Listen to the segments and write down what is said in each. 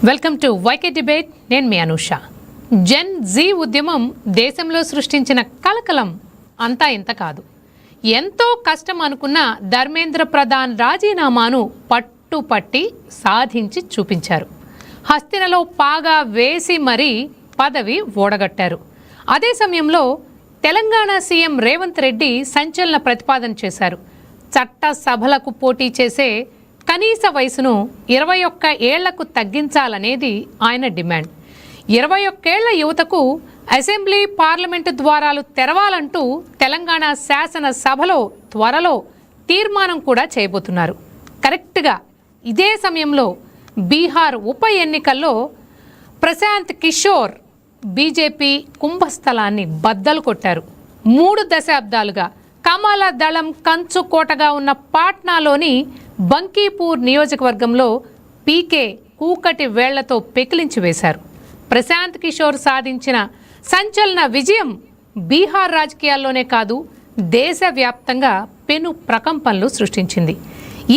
Welcome to YK debate. నేను మీ అనూష. జెన్ G ఉద్యమం దేశంలో సృష్టించిన కలకలం అంతా ఇంత కాదు. ఎంతో కష్టం అనుకున్న ధర్మేంద్ర ప్రధాన్ రాజీనామాను పట్టుపట్టి సాధించి చూపించారు. హస్తినలో పాగా వేసి మరీ పదవి ఓడగట్టారు. అదే సమయంలో తెలంగాణ సీఎం రేవంత్ రెడ్డి సంచలన ప్రతిపాదన చేశారు. చట్ట సభలకు పోటీ చేసే కనీస వయసును 21 ఏళ్లకు తగ్గించాలనేది ఆయన డిమాండ్. 21 ఏళ్ల యువతకు అసెంబ్లీ పార్లమెంటు ద్వారాలు తెరవాలంటూ తెలంగాణ శాసన సభలో త్వరలో తీర్మానం కూడా చేయబోతున్నారు. కరెక్ట్గా ఇదే సమయంలో బీహార్ ఉప ఎన్నికల్లో ప్రశాంత్ కిషోర్ బీజేపీ కుంభస్థలాన్ని బద్దలు కొట్టారు. 3 దశాబ్దాలుగా కమల దళం కంచు కోటగా ఉన్న పాట్నాలోని బంకీపూర్ నియోజకవర్గంలో పీకే కూకటి వేళ్లతో పెకిలించి వేశారు. ప్రశాంత్ కిషోర్ సాధించిన సంచలన విజయం బీహార్ రాజకీయాల్లోనే కాదు, దేశవ్యాప్తంగా పెను ప్రకంపనలు సృష్టించింది.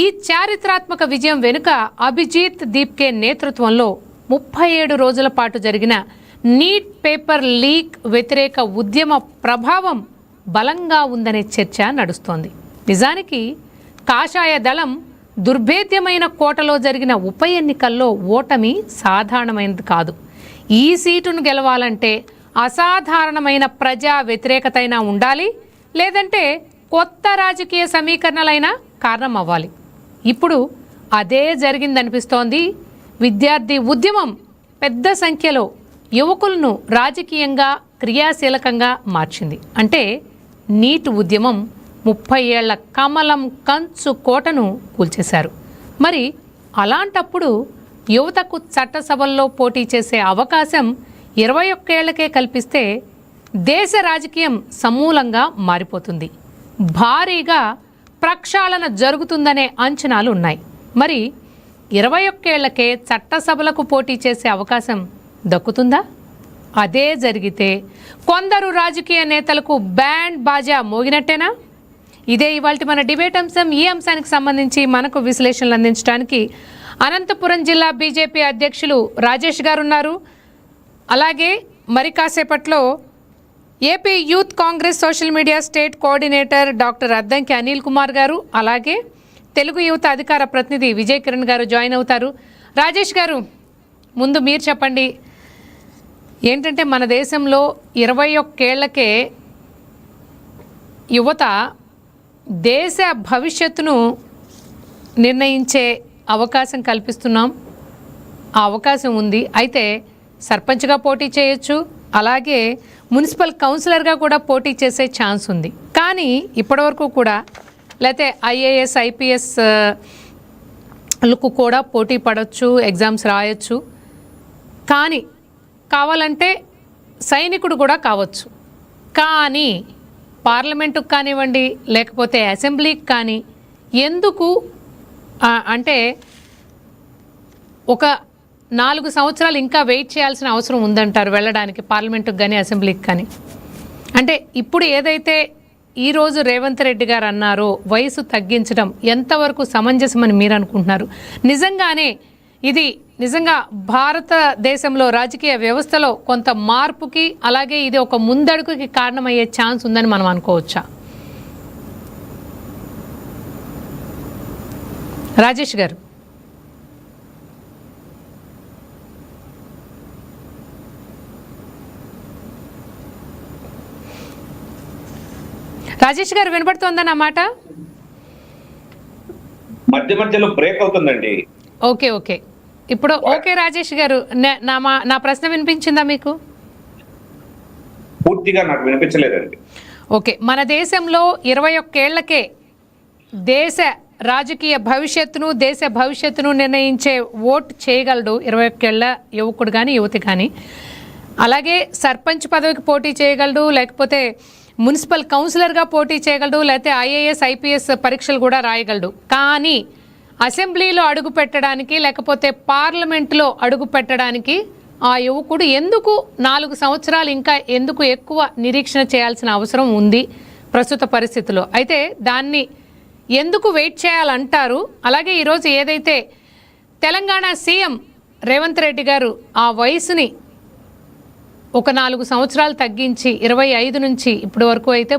ఈ చారిత్రాత్మక విజయం వెనుక అభిజిత్ దీప్కే నేతృత్వంలో 37 రోజుల పాటు జరిగిన నీట్ పేపర్ లీక్ వ్యతిరేక ఉద్యమ ప్రభావం బలంగా ఉందనే చర్చ నడుస్తోంది. నిజానికి కాషాయ దళం దుర్భేద్యమైన కోటలో జరిగిన ఉప ఎన్నికల్లో ఓటమి సాధారణమైనది కాదు. ఈ సీటును గెలవాలంటే అసాధారణమైన ప్రజా వ్యతిరేకత అయినా ఉండాలి, లేదంటే కొత్త రాజకీయ సమీకరణలైనా కారణం అవ్వాలి. ఇప్పుడు అదే జరిగిందనిపిస్తోంది. విద్యార్థి ఉద్యమం పెద్ద సంఖ్యలో యువకులను రాజకీయంగా క్రియాశీలకంగా మార్చింది. అంటే నీట్ ఉద్యమం 30 ఏళ్ల కమలం కంచు కోటను కూల్చేశారు. మరి అలాంటప్పుడు యువతకు చట్టసభల్లో పోటీ చేసే అవకాశం 21 ఏళ్లకే కల్పిస్తే దేశ రాజకీయం సమూలంగా మారిపోతుంది. భారీగా ప్రక్షాళన జరుగుతుందనే అంచనాలు ఉన్నాయి. మరి 21 ఏళ్లకే చట్టసభలకు పోటీ చేసే అవకాశం దక్కుతుందా? అదే జరిగితే కొందరు రాజకీయ నేతలకు బ్యాండ్ బాజా మోగినట్టేనా? ఇదే ఇవాల్టి మన డిబేట్ అంశం. ఈ అంశానికి సంబంధించి మనకు విశ్లేషణలు అందించడానికి అనంతపురం జిల్లా బీజేపీ అధ్యక్షులు రాజేష్ గారు ఉన్నారు. అలాగే మరి కాసేపట్లో AP youth Congress social media state coordinator doctor Addanki Anil Kumar గారు, అలాగే తెలుగు యువత అధికార ప్రతినిధి విజయ్ కిరణ్ గారు జాయిన్ అవుతారు. రాజేష్ గారు, ముందు మీరు చెప్పండి, ఏంటంటే మన దేశంలో 21 ఏళ్లకే యువత దేశ భవిష్యత్తును నిర్ణయించే అవకాశం కల్పిస్తున్నాం. ఆ అవకాశం ఉంది. అయితే సర్పంచ్గా పోటీ చేయొచ్చు, అలాగే మున్సిపల్ కౌన్సిలర్గా కూడా పోటీ చేసే ఛాన్స్ ఉంది. కానీ ఇప్పటివరకు కూడా లేకపోతే ఐఏఎస్ ఐపీఎస్ లకు కూడా పోటీ పడవచ్చు, ఎగ్జామ్స్ రాయొచ్చు. కానీ కావాలంటే సైనికుడు కూడా కావచ్చు. కానీ పార్లమెంటుకు కానివ్వండి, లేకపోతే అసెంబ్లీకి కానీ ఎందుకు అంటే ఒక 4 సంవత్సరాలు ఇంకా వెయిట్ చేయాల్సిన అవసరం ఉందంటారు వెళ్ళడానికి, పార్లమెంటుకు కానీ అసెంబ్లీకి కానీ? అంటే ఇప్పుడు ఏదైతే ఈరోజు రేవంత్ రెడ్డి గారు అన్నారో వయసు తగ్గించడం ఎంతవరకు సమంజసమని మీరు అనుకుంటున్నారు? నిజంగానే ఇది నిజంగా భారతదేశంలో రాజకీయ వ్యవస్థలో కొంత మార్పుకి, అలాగే ఇది ఒక ముందడుగుకి కారణమయ్యే ఛాన్స్ ఉందని మనం అనుకోవచ్చా? రాజేష్ గారు. రాజేష్ గారు వినపడుతోందా నా మాట? మధ్య మధ్యలో బ్రేక్ అవుతుందండి. ఓకే. ఇప్పుడు ఓకే రాజేష్ గారు, నా ప్రశ్న వినిపించిందా మీకు? పూర్తిగా నాకు వినిపించలేదండి. ఓకే, మన దేశంలో 21 ఏళ్లకే దేశ రాజకీయ భవిష్యత్తును, దేశ భవిష్యత్తును నిర్ణయించే ఓటు చేయగలడు 21 ఏళ్ల యువకుడు కానీ యువతి కానీ. అలాగే సర్పంచ్ పదవికి పోటీ చేయగలడు, లేకపోతే మున్సిపల్ కౌన్సిలర్గా పోటీ చేయగలడు, లేకపోతే ఐఏఎస్ ఐపీఎస్ పరీక్షలు కూడా రాయగలడు. కానీ అసెంబ్లీలో అడుగు పెట్టడానికి, లేకపోతే పార్లమెంట్లో అడుగు పెట్టడానికి ఆ యువకుడు ఎందుకు 4 సంవత్సరాలు ఇంకా ఎందుకు ఎక్కువ నిరీక్షణ చేయాల్సిన అవసరం ఉంది ప్రస్తుత పరిస్థితుల్లో? అయితే దాన్ని ఎందుకు వెయిట్ చేయాలంటారు? అలాగే ఈరోజు ఏదైతే తెలంగాణ సీఎం రేవంత్ రెడ్డి గారు ఆ వయసుని ఒక 4 సంవత్సరాలు తగ్గించి 25 నుంచి ఇప్పటి వరకు అయితే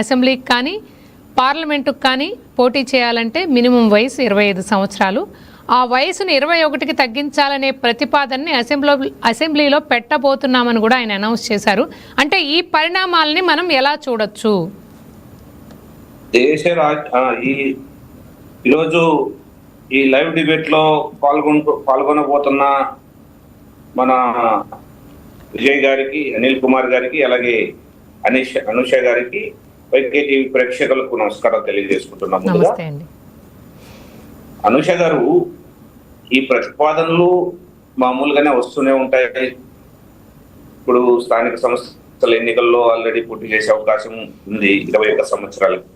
అసెంబ్లీకి కానీ పార్లమెంటుకు కానీ పోటీ చేయాలంటే మినిమం వయసు 25 సంవత్సరాలు. ఆ వయసును 21కి తగ్గించాలనే ప్రతిపాదనని అసెంబ్లీలో పెట్టబోతున్నామని కూడా ఆయన అనౌన్స్ చేశారు. అంటే ఈ పరిణామాలని మనం ఎలా చూడొచ్చు? ఈరోజు ఈ లైవ్ డిబేట్ లో పాల్గొనబోతున్న మన విజయ్ గారికి, అనిల్ కుమార్ గారికి, అలాగే అనుష గారికి, వైకే టీవీ ప్రేక్షకులకు నమస్కారం తెలియజేసుకుంటున్నాము. నమస్తే అండి. అనుష గారు, ఈ ప్రతిపాదనలు మామూలుగానే వస్తూనే ఉంటాయి. ఇప్పుడు స్థానిక సంస్థల ఎన్నికల్లో ఆల్రెడీ పోటీ చేసే అవకాశం ఉంది 21 సంవత్సరాలకు.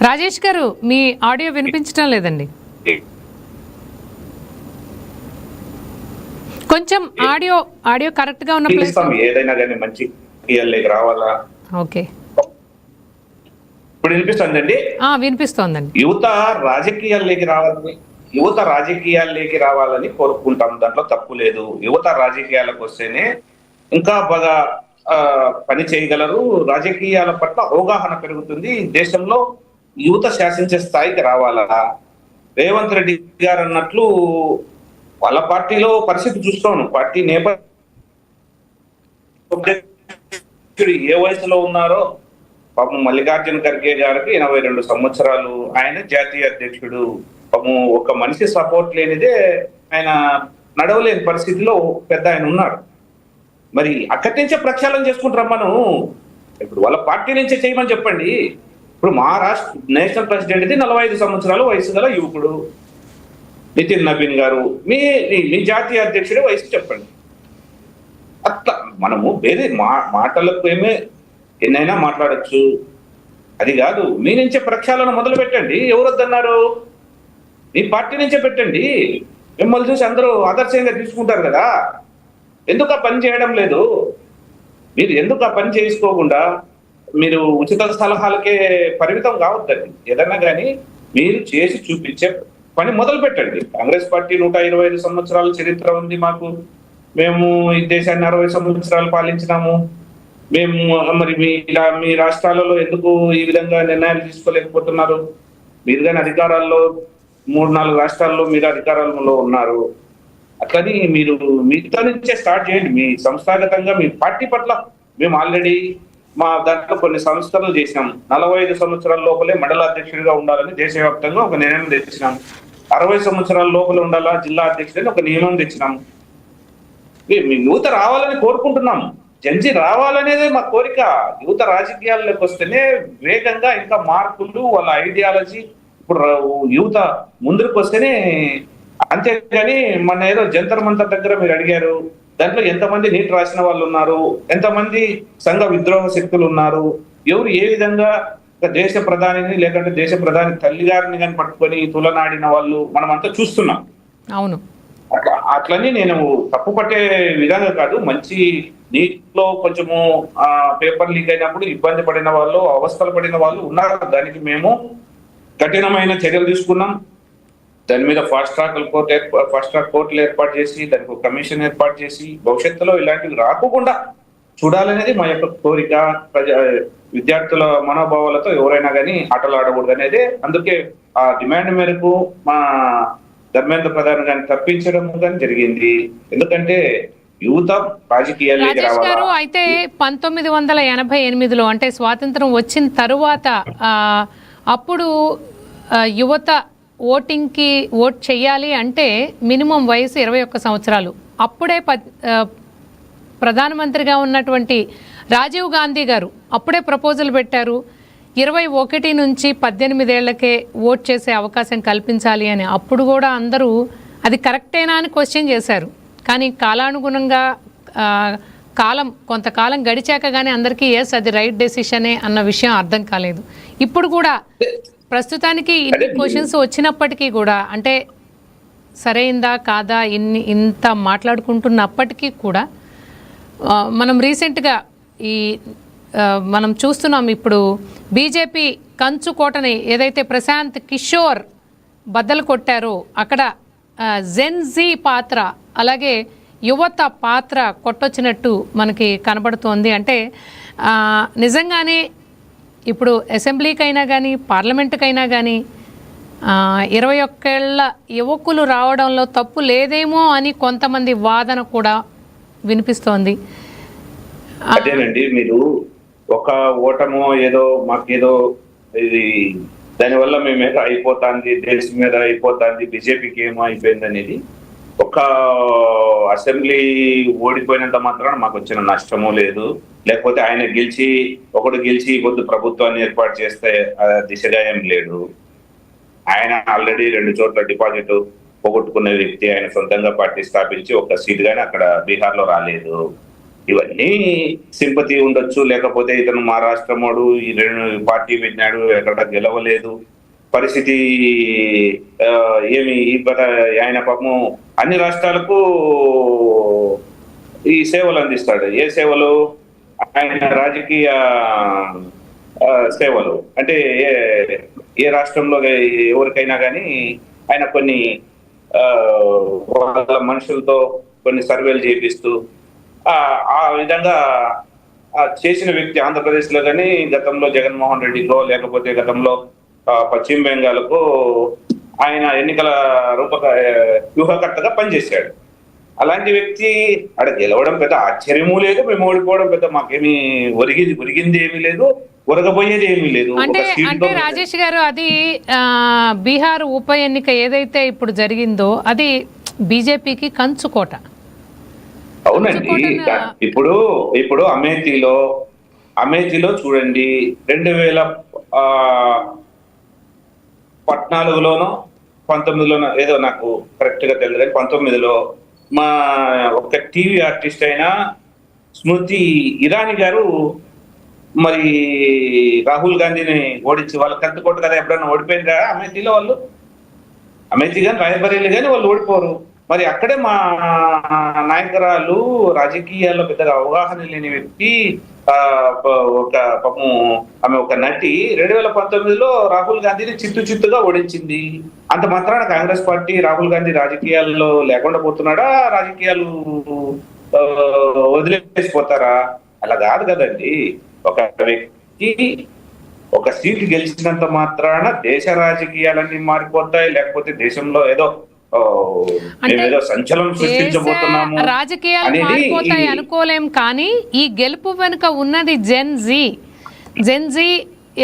రాజేష్ గారు, మీ ఆడియో వినిపించడం లేదండి. కొంచెం ఆడియో కరెక్ట్ గా ఉన్న ప్లేస్ ఏదైనా కానీ మంచి రావాలా. ఓకే, ఇప్పుడు వినిపిస్తుందండి. వినిపిస్తోందండి. యువత రాజకీయాల్లోకి రావాలని కోరుకుంటాం. దాంట్లో తప్పు లేదు. యువత రాజకీయాలకు వస్తేనే ఇంకా బాగా పని చేయగలరు. రాజకీయాల పట్ల అవగాహన పెరుగుతుంది. దేశంలో యువత శాసించే స్థాయికి రావాలా. రేవంత్ రెడ్డి గారు అన్నట్లు వాళ్ళ పార్టీలో పరిస్థితి చూస్తాను. పార్టీ నేపథ్యం ఏ వయసులో ఉన్నారో, పాపం మల్లికార్జున ఖర్గే గారికి 82 సంవత్సరాలు. ఆయన జాతీయ అధ్యక్షుడు. పాపం ఒక మనిషి సపోర్ట్ లేనిదే ఆయన నడవలేని పరిస్థితిలో పెద్ద ఆయన ఉన్నాడు. మరి అక్కడి నుంచే ప్రక్షాళన చేసుకుంటాం మనం. ఇప్పుడు వాళ్ళ పార్టీ నుంచే చేయమని చెప్పండి. ఇప్పుడు మా రాష్ట్ర నేషనల్ ప్రెసిడెంట్ ఇది 45 సంవత్సరాలు వయసు గల యువకుడు నితిన్ నబీన్ గారు. మీ జాతీయ అధ్యక్షుడి వయసు చెప్పండి. అట్లా మనము వేరే మాటలకు ఎన్నైనా మాట్లాడచ్చు. అది కాదు, మీ నుంచే ప్రక్షాళన మొదలు పెట్టండి. ఎవరు వద్దన్నారు? మీ పార్టీ నుంచే పెట్టండి. మిమ్మల్ని చూసి అందరూ ఆదర్శంగా తీసుకుంటారు కదా. ఎందుకు ఆ పని చేయడం లేదు? మీరు ఎందుకు ఆ పని చేసుకోకుండా మీరు ఉచిత సలహాలకే పరిమితం కావద్దండి. ఏదన్నా కానీ మీరు చేసి చూపించే పని మొదలు పెట్టండి. కాంగ్రెస్ పార్టీ 125 సంవత్సరాల చరిత్ర ఉంది మాకు. మేము ఈ దేశాన్ని 60 సంవత్సరాలు పాలించినాము. మేము మరి మీ రాష్ట్రాలలో ఎందుకు ఈ విధంగా నిర్ణయాలు తీసుకోలేకపోతున్నారు? మీరు కానీ అధికారాల్లో 3-4 రాష్ట్రాల్లో మీరు అధికారంలో ఉన్నారు. అట్లని మీరు మీతో నుంచే స్టార్ట్ చేయండి. మీ సంస్థాగతంగా మీ పార్టీ పట్ల మేము ఆల్రెడీ మా దాంట్లో కొన్ని సంస్థలు చేసినాం. 45 సంవత్సరాల లోపలే మండల అధ్యక్షుడిగా ఉండాలని దేశవ్యాప్తంగా ఒక నిర్ణయం తెచ్చినాం. 60 సంవత్సరాల లోపల ఉండాలా జిల్లా అధ్యక్షుడిని ఒక నియమం తెచ్చినాం. మీ యువత రావాలని కోరుకుంటున్నాం. జంజీ రావాలనేదే మా కోరిక. యువత రాజకీయాల్లోకి వస్తేనే వేగంగా ఇంకా మార్పులు, వాళ్ళ ఐడియాలజీ, ఇప్పుడు యువత ముందుకు వస్తేనే. అంతేగాని మన ఏదో జంతర్ మంతర్ దగ్గర మీరు అడిగారు, దాంట్లో ఎంతమంది నీట్ రాసిన వాళ్ళు ఉన్నారు, ఎంతమంది సంఘ విద్రోహ శక్తులు ఉన్నారు, ఎవరు ఏ విధంగా దేశ ప్రధానిని లేకుంటే దేశ ప్రధాని తల్లి గారిని కానీ పట్టుకొని తులనాడిన వాళ్ళు మనం అంతా చూస్తున్నాం. అవును, అట్లని నేను తప్పు పట్టే విధంగా కాదు. మంచి నీట్లో కొంచెము పేపర్ లీక్ అయినప్పుడు ఇబ్బంది పడిన వాళ్ళు, అవస్థలు పడిన వాళ్ళు ఉన్నారు. దానికి మేము కఠినమైన చర్యలు తీసుకున్నాం. దాని మీద ఫాస్ట్ ట్రాక్ కోర్టులు ఏర్పాటు చేసి దానికి ఒక కమిషన్ ఏర్పాటు చేసి భవిష్యత్తులో ఇలాంటివి రాకుండా చూడాలనేది మా యొక్క కోరిక. విద్యార్థుల మనోభావాలతో ఎవరైనా కానీ ఆటలు ఆడకూడదు అనేది. అందుకే ఆ డిమాండ్ మేరకు మా ధర్మేంద్ర ప్రధాన్ గారిని తప్పించడం కానీ జరిగింది. ఎందుకంటే యువత రాజకీయాల్లోకి రావాలి. అయితే 1988లో అంటే స్వాతంత్రం వచ్చిన తరువాత అప్పుడు యువత ఓట్ చేయాలి అంటే మినిమం వయసు 21 సంవత్సరాలు. అప్పుడే ప్రధానమంత్రిగా ఉన్నటువంటి రాజీవ్ గాంధీ గారు అప్పుడే ప్రపోజల్ పెట్టారు, 21 నుంచి 18 ఏళ్లకే ఓట్ చేసే అవకాశం కల్పించాలి అని. అప్పుడు కూడా అందరూ అది కరెక్టేనా అని క్వశ్చన్ చేశారు. కానీ కాలానుగుణంగా కొంతకాలం గడిచాక కానీ అందరికీ ఎస్ అది రైట్ డెసిషనే అన్న విషయం అర్థం కాలేదు. ఇప్పుడు కూడా ప్రస్తుతానికి ఇన్ని క్వశ్చన్స్ వచ్చినప్పటికీ కూడా, అంటే సరైందా కాదా ఇంత మాట్లాడుకుంటున్నప్పటికీ కూడా మనం రీసెంట్గా ఈ మనం చూస్తున్నాం ఇప్పుడు బీజేపీ కంచుకోటని ఏదైతే ప్రశాంత్ కిషోర్ బద్దలు కొట్టారో అక్కడ జెన్జీ పాత్ర అలాగే యువత పాత్ర కొట్టొచ్చినట్టు మనకి కనబడుతోంది. అంటే నిజంగానే ఇప్పుడు అసెంబ్లీకైనా కానీ పార్లమెంటుకైనా కానీ 21 ఏళ్ల యువకులు రావడంలో తప్పు లేదేమో అని కొంతమంది వాదన కూడా వినిపిస్తోంది. అదేనండి, మీరు ఒక ఓటమో ఏదో మాకేదో ఇది దానివల్ల మేమేదో అయిపోతుంది, దేశం మీద అయిపోతుంది, బీజేపీకి ఏమో అయిపోయింది అనేది ఒక అసెంబ్లీ ఓడిపోయినంత మాత్రాన మాకు వచ్చిన నష్టము లేదు. లేకపోతే ఆయన ఒకడు గెలిచి కొద్ది ప్రభుత్వాన్ని ఏర్పాటు చేస్తే దిశగా ఏం లేడు. ఆయన ఆల్రెడీ 2 చోట్ల డిపాజిట్ పోగొట్టుకున్న వ్యక్తి. ఆయన సొంతంగా పార్టీ స్థాపించి ఒక సీట్ గానీ అక్కడ బీహార్లో రాలేదు. ఇవన్నీ సింపతి ఉండొచ్చు, లేకపోతే ఇతను మా రాష్ట్రమోడు ఈ 2 పార్టీ పెట్టినాడు ఎక్కడ గెలవలేదు పరిస్థితి ఏమి. ఆయన పాపము అన్ని రాష్ట్రాలకు ఈ సేవలు అందిస్తాడు. ఏ సేవలు? ఆయన రాజకీయ సేవలు. అంటే ఏ రాష్ట్రంలో ఎవరికైనా కానీ ఆయన కొన్ని వాళ్ళ మనుషులతో కొన్ని సర్వేలు చేపిస్తూ ఆ విధంగా చేసిన వ్యక్తి ఆంధ్రప్రదేశ్ లో కానీ గతంలో జగన్మోహన్ రెడ్డికో లేకపోతే గతంలో పశ్చిమ బెంగాల్కు ఆయన ఎన్నికల వ్యూహకర్తగా పనిచేశాడు. అలాంటి వ్యక్తి అక్కడ గెలవడం పెద్ద ఆశ్చర్యము లేదు, మేము ఓడిపోవడం పెద్ద మాకేమి ఒరిగింది ఏమీ లేదు, ఒరగబోయేది ఏమీ లేదు. అంటే రాజేష్ గారు, అది బీహార్ ఉప ఎన్నిక ఏదైతే ఇప్పుడు జరిగిందో అది బీజేపీకి కంచుకోట. అవునండి, ఇప్పుడు అమేథీలో చూడండి, 2014లోనో 19లోనో ఏదో నాకు కరెక్ట్ గా తెలియదు కానీ 19లో మా ఒక టీవీ ఆర్టిస్ట్ అయిన స్మృతి ఇరానీ గారు మరి రాహుల్ గాంధీని ఓడించి వాళ్ళ కంచుకోట కదా ఎప్పుడన్నా ఓడిపోయిందా అమేథీలో వాళ్ళు? అమేథీ కానీ రాయబరేలీ కానీ వాళ్ళు ఓడిపోరు. మరి అక్కడే మా నాయకురాలు రాజకీయాల్లో పెద్దగా అవగాహన లేని వ్యక్తి ఆమె ఒక నటి 2019లో రాహుల్ గాంధీని చిత్తుగా ఓడించింది. అంత మాత్రాన కాంగ్రెస్ పార్టీ రాహుల్ గాంధీ రాజకీయాల్లో లేకుండా పోతున్నాడా? రాజకీయాలు వదిలేసిపోతారా? అలా కాదు కదండి. ఒక వ్యక్తి ఒక సీటు గెలిచినంత మాత్రాన దేశ రాజకీయాలన్నీ మారిపోతాయి, లేకపోతే దేశంలో ఏదో సంచలనం సృష్టించబోతున్నాము రాజకీయాలు మారిపోతాయి అనుకోలేం. కానీ ఈ గెలుపు వెనుక ఉన్నది జెన్జీ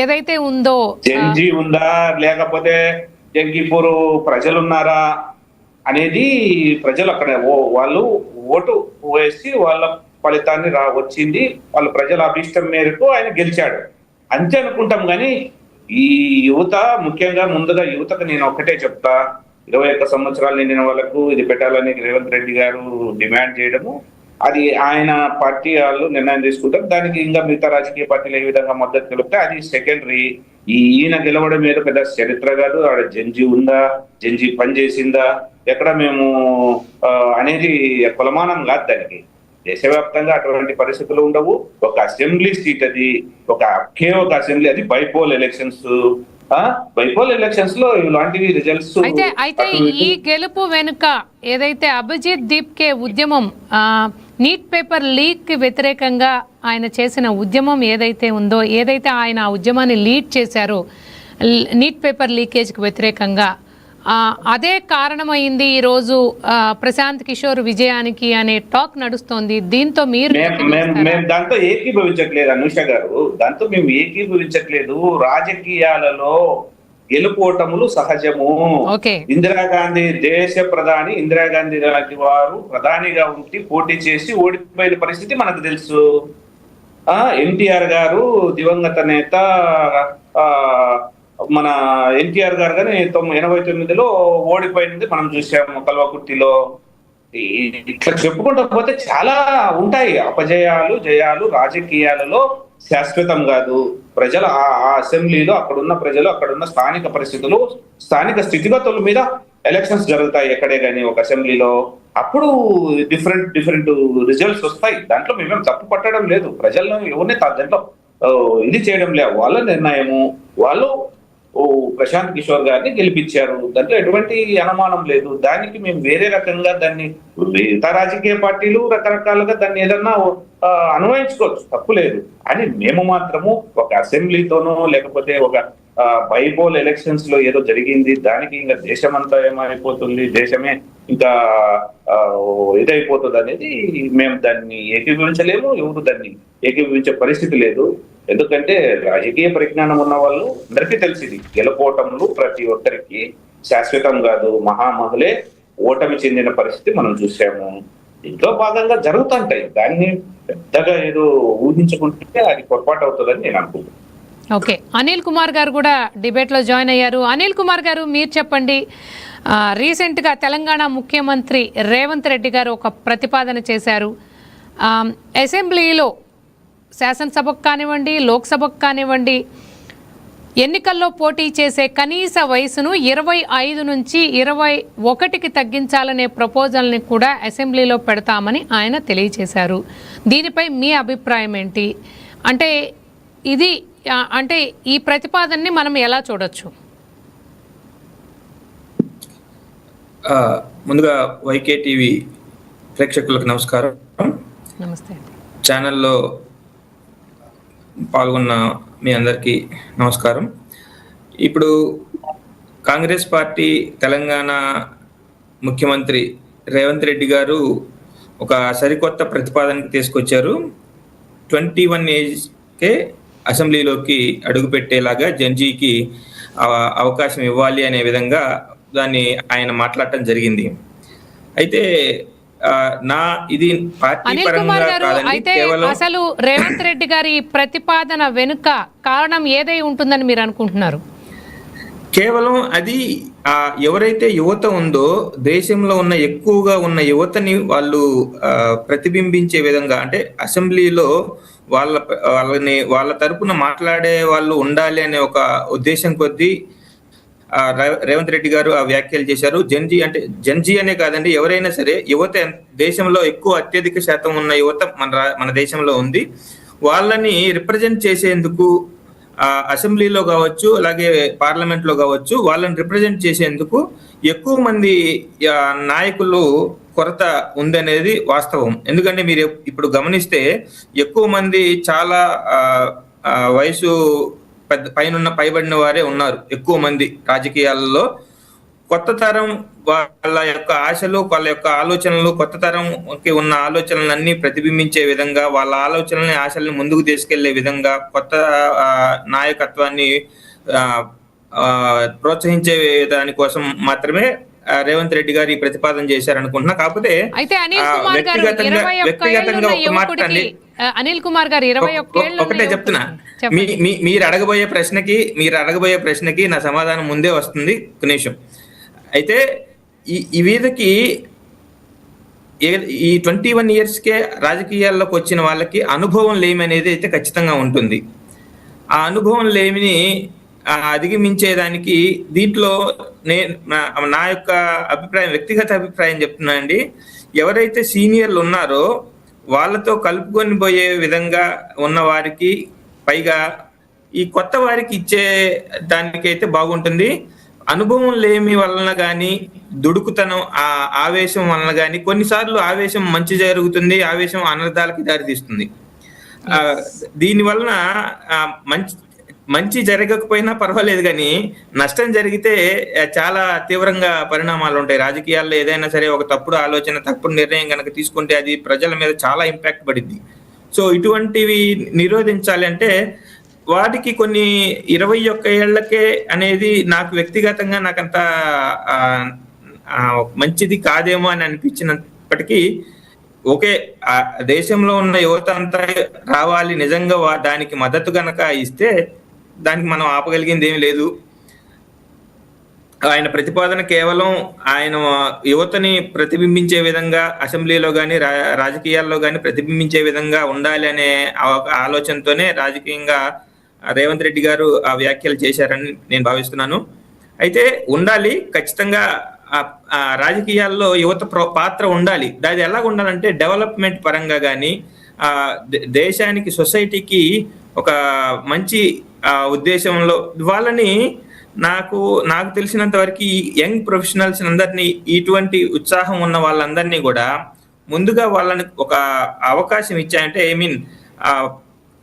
ఏదైతే ఉందో, జెన్జీ ఉందా లేకపోతే జంగీపూర్ ప్రజలున్నారా అనేది ప్రజలు అక్కడ వాళ్ళు ఓటు వేసి వాళ్ళ ఫలితాన్ని వచ్చింది. వాళ్ళ ప్రజల అభిష్టం మేరకు ఆయన గెలిచాడు అంతే అనుకుంటాం. కానీ ఈ యువత, ముఖ్యంగా ముందుగా యువతకు నేను ఒక్కటే చెప్తా, 21 సంవత్సరాలు నిండిన వాళ్ళకు ఇది పెట్టాలని రేవంత్ రెడ్డి గారు డిమాండ్ చేయడము, అది ఆయన పార్టీ వాళ్ళు నిర్ణయం తీసుకుంటారు. దానికి ఇంకా మిగతా రాజకీయ పార్టీలు ఏ విధంగా మద్దతు తెలిపితే అది సెకండరీ. ఈయన గెలవడం మీద పెద్ద చరిత్ర కాదు. ఆడ జెన్జీ ఉందా, జెన్జీ పనిచేసిందా, ఎక్కడ మేము అనేది కొలమానం కాదు దానికి. దేశవ్యాప్తంగా అటువంటి పరిస్థితులు ఉండవు. ఒక అసెంబ్లీ సీట్ అది, ఒక అసెంబ్లీ, అది బైపోల్ ఎలక్షన్స్ లో ఇలాంటివి రిజల్ట్స్. అయితే ఈ గెలుపు వెనుక ఏదైతే అభిజిత్ దీప్కే ఉద్యమం, నీట్ పేపర్ లీక్ కి వ్యతిరేకంగా ఆయన చేసిన ఉద్యమం ఏదైతే ఉందో, ఏదైతే ఆయన ఆ ఉద్యమాన్ని లీడ్ చేశారో నీట్ పేపర్ లీకేజ్ కి వ్యతిరేకంగా, అదే కారణమైంది ఈరోజు ప్రశాంత్ కిషోర్ విజయానికి అనే టాక్ నడుస్తోంది. దీంతో మేము దాంతో ఏకీభవించట్లేదు అనుష గారు, దాంతో మేము ఏకీభవించట్లేదు. రాజకీయాలలో గెలుపోటములు సహజము. ఇందిరాగాంధీ దేశ ప్రధాని, ఇందిరాగాంధీ లాంటి వారు ప్రధానిగా ఉండి పోటీ చేసి ఓడిపోయిన పరిస్థితి మనకు తెలుసు. ఎన్టీఆర్ గారు దివంగత నేత, మన ఎన్టీఆర్ గారు కానీ 89లో ఓడిపోయింది మనం చూసాము కల్వకుర్తిలో. ఇట్లా చెప్పుకుంటూ పోతే చాలా ఉంటాయి. అపజయాలు, జయాలు రాజకీయాలలో శాశ్వతం కాదు. ప్రజలు ఆ అసెంబ్లీలో అక్కడున్న ప్రజలు, అక్కడున్న స్థానిక పరిస్థితులు, స్థానిక స్థితిగతుల మీద ఎలక్షన్స్ జరుగుతాయి ఎక్కడే కానీ. ఒక అసెంబ్లీలో అప్పుడు డిఫరెంట్ రిజల్ట్స్ వస్తాయి. దాంట్లో మేమేం తప్పు పట్టడం లేదు. ప్రజలను ఎవరిని దాంట్లో ఇది చేయడం లేదు. వాళ్ళ నిర్ణయము. వాళ్ళు ప్రశాంత్ కిషోర్ గారిని గెలిపించారు. దాంట్లో ఎటువంటి అనుమానం లేదు. దానికి మేము వేరే రకంగా దాన్ని మిగతా రాజకీయ పార్టీలు రకరకాలుగా దాన్ని ఏదన్నా అన్వయించుకోవచ్చు, తప్పు లేదు. అని మేము మాత్రము ఒక అసెంబ్లీతోనో లేకపోతే ఒక బైపోల్ ఎలక్షన్స్ లో ఏదో జరిగింది, దానికి ఇంకా దేశమంతా ఏమైపోతుంది, దేశమే ఇంకా ఇదైపోతుంది అనేది మేము దాన్ని ఏకీభవించలేము. ఎవరు దాన్ని ఏకీభవించే పరిస్థితి లేదు. ఎందుకంటే రాజకీయ పరిజ్ఞానం ఉన్న వాళ్ళు అందరికీ తెలిసింది, గెలుపోవటంలో ప్రతి ఒక్కరికి శాశ్వతం కాదు. మహామహులే ఓటమి చెందిన పరిస్థితి మనం చూసాము. ఇంట్లో భాగంగా జరుగుతుంటాయి. దాన్ని పెద్దగా ఏదో ఊహించుకుంటే అది పొరపాటు అవుతుందని నేను అనుకుంటున్నాను. ఓకే, అనిల్ కుమార్ గారు కూడా డిబేట్లో జాయిన్ అయ్యారు. అనిల్ కుమార్ గారు, మీరు చెప్పండి. రీసెంట్గా తెలంగాణ ముఖ్యమంత్రి రేవంత్ రెడ్డి గారు ఒక ప్రతిపాదన చేశారు. అసెంబ్లీలో శాసనసభకు కానివ్వండి, లోక్సభకు కానివ్వండి, ఎన్నికల్లో పోటీ చేసే కనీస వయసును 25 నుంచి 21కి తగ్గించాలనే ప్రపోజల్ని కూడా అసెంబ్లీలో పెడతామని ఆయన తెలియచేశారు. దీనిపై మీ అభిప్రాయం ఏంటి? అంటే ఈ ప్రతిపాదనని మనం ఎలా చూడొచ్చు? ముందుగా వైకే టీవీ ప్రేక్షకులకు నమస్కారం. నమస్తే. ఛానల్లో పాల్గొన్న మీ అందరికీ నమస్కారం. ఇప్పుడు కాంగ్రెస్ పార్టీ తెలంగాణ ముఖ్యమంత్రి రేవంత్ రెడ్డి గారు ఒక సరికొత్త ప్రతిపాదనకి తీసుకొచ్చారు. 21 ఏజ్కే అసెంబ్లీలోకి అడుగుపెట్టేలాగా జెన్జీకి అవకాశం ఇవ్వాలి అనే విధంగా దాన్ని ఆయన మాట్లాడటం జరిగింది. అయితే ఇది పార్టీ పరంగా కాదండి, కేవలం అసలు రేవంత్ రెడ్డి గారి ప్రతిపాదన వెనుక కారణం ఏదై ఉంటుందని మీరు అనుకుంటున్నారు? కేవలం అది ఎవరైతే యువత ఉందో, దేశంలో ఉన్న ఎక్కువగా ఉన్న యువతని వాళ్ళు ప్రతిబింబించే విధంగా, అంటే అసెంబ్లీలో వాళ్ళ తరపున మాట్లాడే వాళ్ళు ఉండాలి అనే ఒక ఉద్దేశం కొద్దీ రేవంత్ రెడ్డి గారు ఆ వ్యాఖ్యలు చేశారు. జెన్జీ అనే కాదండి, ఎవరైనా సరే యువత దేశంలో అత్యధిక శాతం ఉన్న యువత మన దేశంలో ఉంది. వాళ్ళని రిప్రజెంట్ చేసేందుకు అసెంబ్లీలో కావచ్చు, అలాగే పార్లమెంట్ లో కావచ్చు, వాళ్ళని రిప్రజెంట్ చేసేందుకు ఎక్కువ మంది నాయకులు కొరత ఉందనేది వాస్తవం. ఎందుకంటే మీరు ఇప్పుడు గమనిస్తే ఎక్కువ మంది చాలా వయసు పైబడిన వారే ఉన్నారు. ఎక్కువ మంది రాజకీయాలలో కొత్త తరం వాళ్ళ యొక్క ఆశలు, వాళ్ళ యొక్క ఆలోచనలు, కొత్త తరంకి ఉన్న ఆలోచనలన్నీ ప్రతిబింబించే విధంగా, వాళ్ళ ఆలోచనల్ని, ఆశల్ని ముందుకు తీసుకెళ్లే విధంగా, కొత్త నాయకత్వాన్ని ప్రోత్సహించే దానికోసం మాత్రమే రేవంత్ రెడ్డి గారు ఈ ప్రతిపాదన చేశారనుకుంటున్నా. కాకపోతే వ్యక్తిగతంగా ఒక మాట అండి, అనిల్ కుమార్ గారు ఒకటే చెప్తున్నా, మీరు అడగబోయే ప్రశ్నకి నా సమాధానం ముందే వస్తుంది. ఒక నిమిషం. అయితే ఈ వీళ్ళకి ఈ 21 ఇయర్స్కే రాజకీయాల్లోకి వచ్చిన వాళ్ళకి అనుభవం లేమి అనేది అయితే ఖచ్చితంగా ఉంటుంది. ఆ అనుభవం లేమిని అధిగమించేదానికి దీంట్లో నా యొక్క అభిప్రాయం, వ్యక్తిగత అభిప్రాయం చెప్తున్నా అండి, ఎవరైతే సీనియర్లు ఉన్నారో వాళ్ళతో కలుపుకొని పోయే విధంగా ఉన్న వారికి, పైగా ఈ కొత్త వారికి ఇచ్చే దానికైతే బాగుంటుంది. అనుభవం లేమి వలన కానీ, దుడుకుతనం, ఆవేశం వలన కానీ, కొన్నిసార్లు ఆవేశం మంచి జరుగుతుంది, ఆవేశం అనర్థాలకి దారితీస్తుంది. దీని వలన మంచి జరగకపోయినా పర్వాలేదు, కానీ నష్టం జరిగితే చాలా తీవ్రంగా పరిణామాలు ఉంటాయి. రాజకీయాల్లో ఏదైనా సరే ఒక తప్పుడు ఆలోచన, తప్పుడు నిర్ణయం కనుక తీసుకుంటే అది ప్రజల మీద చాలా ఇంపాక్ట్ పడుద్ది. సో ఇటువంటివి నిరోధించాలి అంటే వాటికి కొన్ని 21 ఏళ్లకే అనేది నాకు వ్యక్తిగతంగా నాకంత మంచిది కాదేమో అని అనిపించినప్పటికీ, ఓకే, దేశంలో ఉన్న యువత అంతా రావాలి, నిజంగా దానికి మద్దతు గనక ఇస్తే దానికి మనం ఆపగలిగింది ఏమీ లేదు. ఆయన ప్రతిపాదన కేవలం ఆయన యువతని ప్రతిబింబించే విధంగా, అసెంబ్లీలో కానీ రాజకీయాల్లో కానీ ప్రతిబింబించే విధంగా ఉండాలి అనే ఆలోచనతోనే రాజకీయంగా రేవంత్ రెడ్డి గారు ఆ వ్యాఖ్యలు చేశారని నేను భావిస్తున్నాను. అయితే ఉండాలి, ఖచ్చితంగా రాజకీయాల్లో యువత పాత్ర ఉండాలి. అది ఎలా ఉండాలంటే డెవలప్మెంట్ పరంగా కానీ దేశానికి సొసైటీకి ఒక మంచి ఉద్దేశంలో వాళ్ళని నాకు తెలిసినంత వరకు యంగ్ ప్రొఫెషనల్స్ అందరినీ, ఇటువంటి ఉత్సాహం ఉన్న వాళ్ళందరినీ కూడా ముందుగా వాళ్ళని ఒక అవకాశం ఇచ్చాయంటే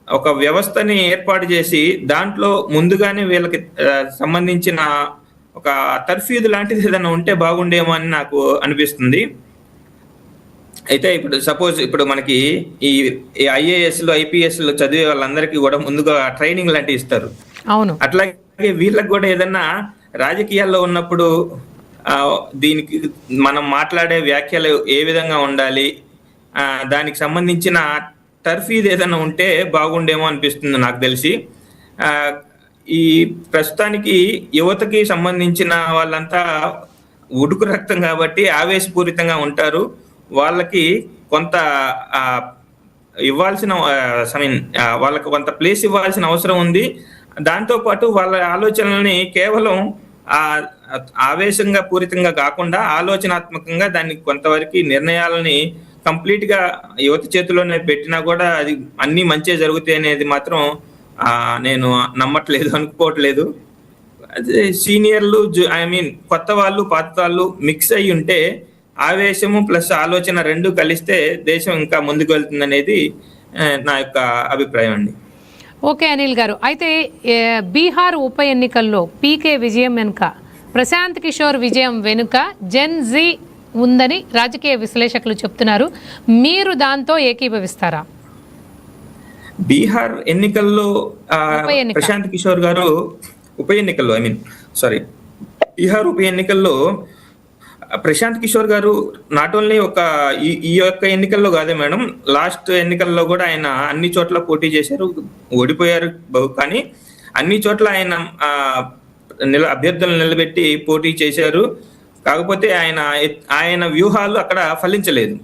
ఒక వ్యవస్థని ఏర్పాటు చేసి దాంట్లో ముందుగానే వీళ్ళకి సంబంధించిన ఒక తర్ఫీదు లాంటిది ఏదైనా ఉంటే బాగుండేమో అని నాకు అనిపిస్తుంది. అయితే ఇప్పుడు మనకి ఈ ఐఏఎస్లు ఐపీఎస్లు చదివే వాళ్ళందరికీ కూడా ముందుగా ట్రైనింగ్ లాంటివి ఇస్తారు. అవును. అట్లాగే వీళ్ళకి కూడా ఏదన్నా రాజకీయాల్లో ఉన్నప్పుడు దీనికి మనం మాట్లాడే వ్యాఖ్యలు ఏ విధంగా ఉండాలి, దానికి సంబంధించిన టర్ఫీది ఏదైనా ఉంటే బాగుండేమో అనిపిస్తుంది నాకు తెలిసి. ఈ ప్రస్తుతానికి యువతకి సంబంధించిన వాళ్ళంతా ఉడుకు రక్తం కాబట్టి ఆవేశపూరితంగా ఉంటారు. వాళ్ళకి కొంత ఇవ్వాల్సిన వాళ్ళకి కొంత ప్లేస్ ఇవ్వాల్సిన అవసరం ఉంది. దాంతోపాటు వాళ్ళ ఆలోచనల్ని కేవలం ఆవేశంగా పూరితంగా కాకుండా ఆలోచనాత్మకంగా దాన్ని కొంతవరకు నిర్ణయాలని కంప్లీట్ గా యువత చేతిలోనే పెట్టినా కూడా అది అన్ని మంచి జరుగుతాయి అనేది మాత్రం నేను నమ్మట్లేదు, అనుకోవట్లేదు. అదే సీనియర్లు కొత్త వాళ్ళు పాత వాళ్ళు మిక్స్ అయ్యి ఉంటే ఆవేశము ప్లస్ ఆలోచన రెండు కలిస్తే దేశం ఇంకా ముందుకు వెళ్తుంది అనేది నా యొక్క అభిప్రాయం అండి. ఓకే అనిల్ గారు, అయితే బీహార్ ఉప ఎన్నికల్లో పీకే విజయం వెనుక, ప్రశాంత్ కిషోర్ విజయం వెనుక జెన్ జీ ఉందని రాజకీయ విశ్లేషకులు చెప్తున్నారు. మీరు దాంతో ఏకీభవిస్తారా? బీహార్ ఎన్నికల్లో ప్రశాంత్ కిషోర్ గారు బీహార్ ఉప ఎన్నికల్లో ప్రశాంత్ కిషోర్ గారు నాట్ ఓన్లీ ఈ యొక్క ఎన్నికల్లో కాదే మేడం, లాస్ట్ ఎన్నికల్లో కూడా ఆయన అన్ని చోట్ల పోటీ చేశారు, ఓడిపోయారు. కానీ అన్ని చోట్ల అభ్యర్థులను నిలబెట్టి పోటీ చేశారు. కాకపోతే ఆయన వ్యూహాలు అక్కడ ఫలించలేదు.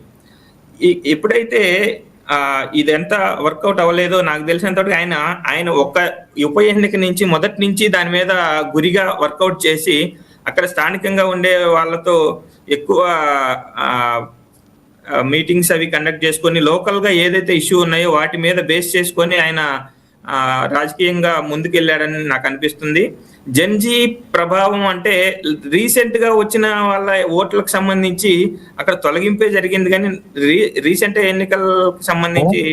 ఎప్పుడైతే ఇదెంత వర్కౌట్ అవ్వలేదో నాకు తెలిసినంత ఆయన ఒక్క ఉప ఎన్నిక నుంచి మొదటి నుంచి దాని మీద గురిగా వర్కౌట్ చేసి అక్కడ స్థానికంగా ఉండే వాళ్ళతో ఎక్కువ మీటింగ్స్ అవి కండక్ట్ చేసుకొని లోకల్ గా ఏదైతే ఇష్యూ ఉన్నాయో వాటి మీద బేస్ చేసుకొని ఆయన రాజకీయంగా ముందుకెళ్ళాడని నాకు అనిపిస్తుంది. జెన్జీ ప్రభావం అంటే రీసెంట్ గా వచ్చిన వాళ్ళ ఓట్లకు సంబంధించి అక్కడ తొలగింపే జరిగింది, కానీ రీసెంట్ ఎన్నికలకు సంబంధించి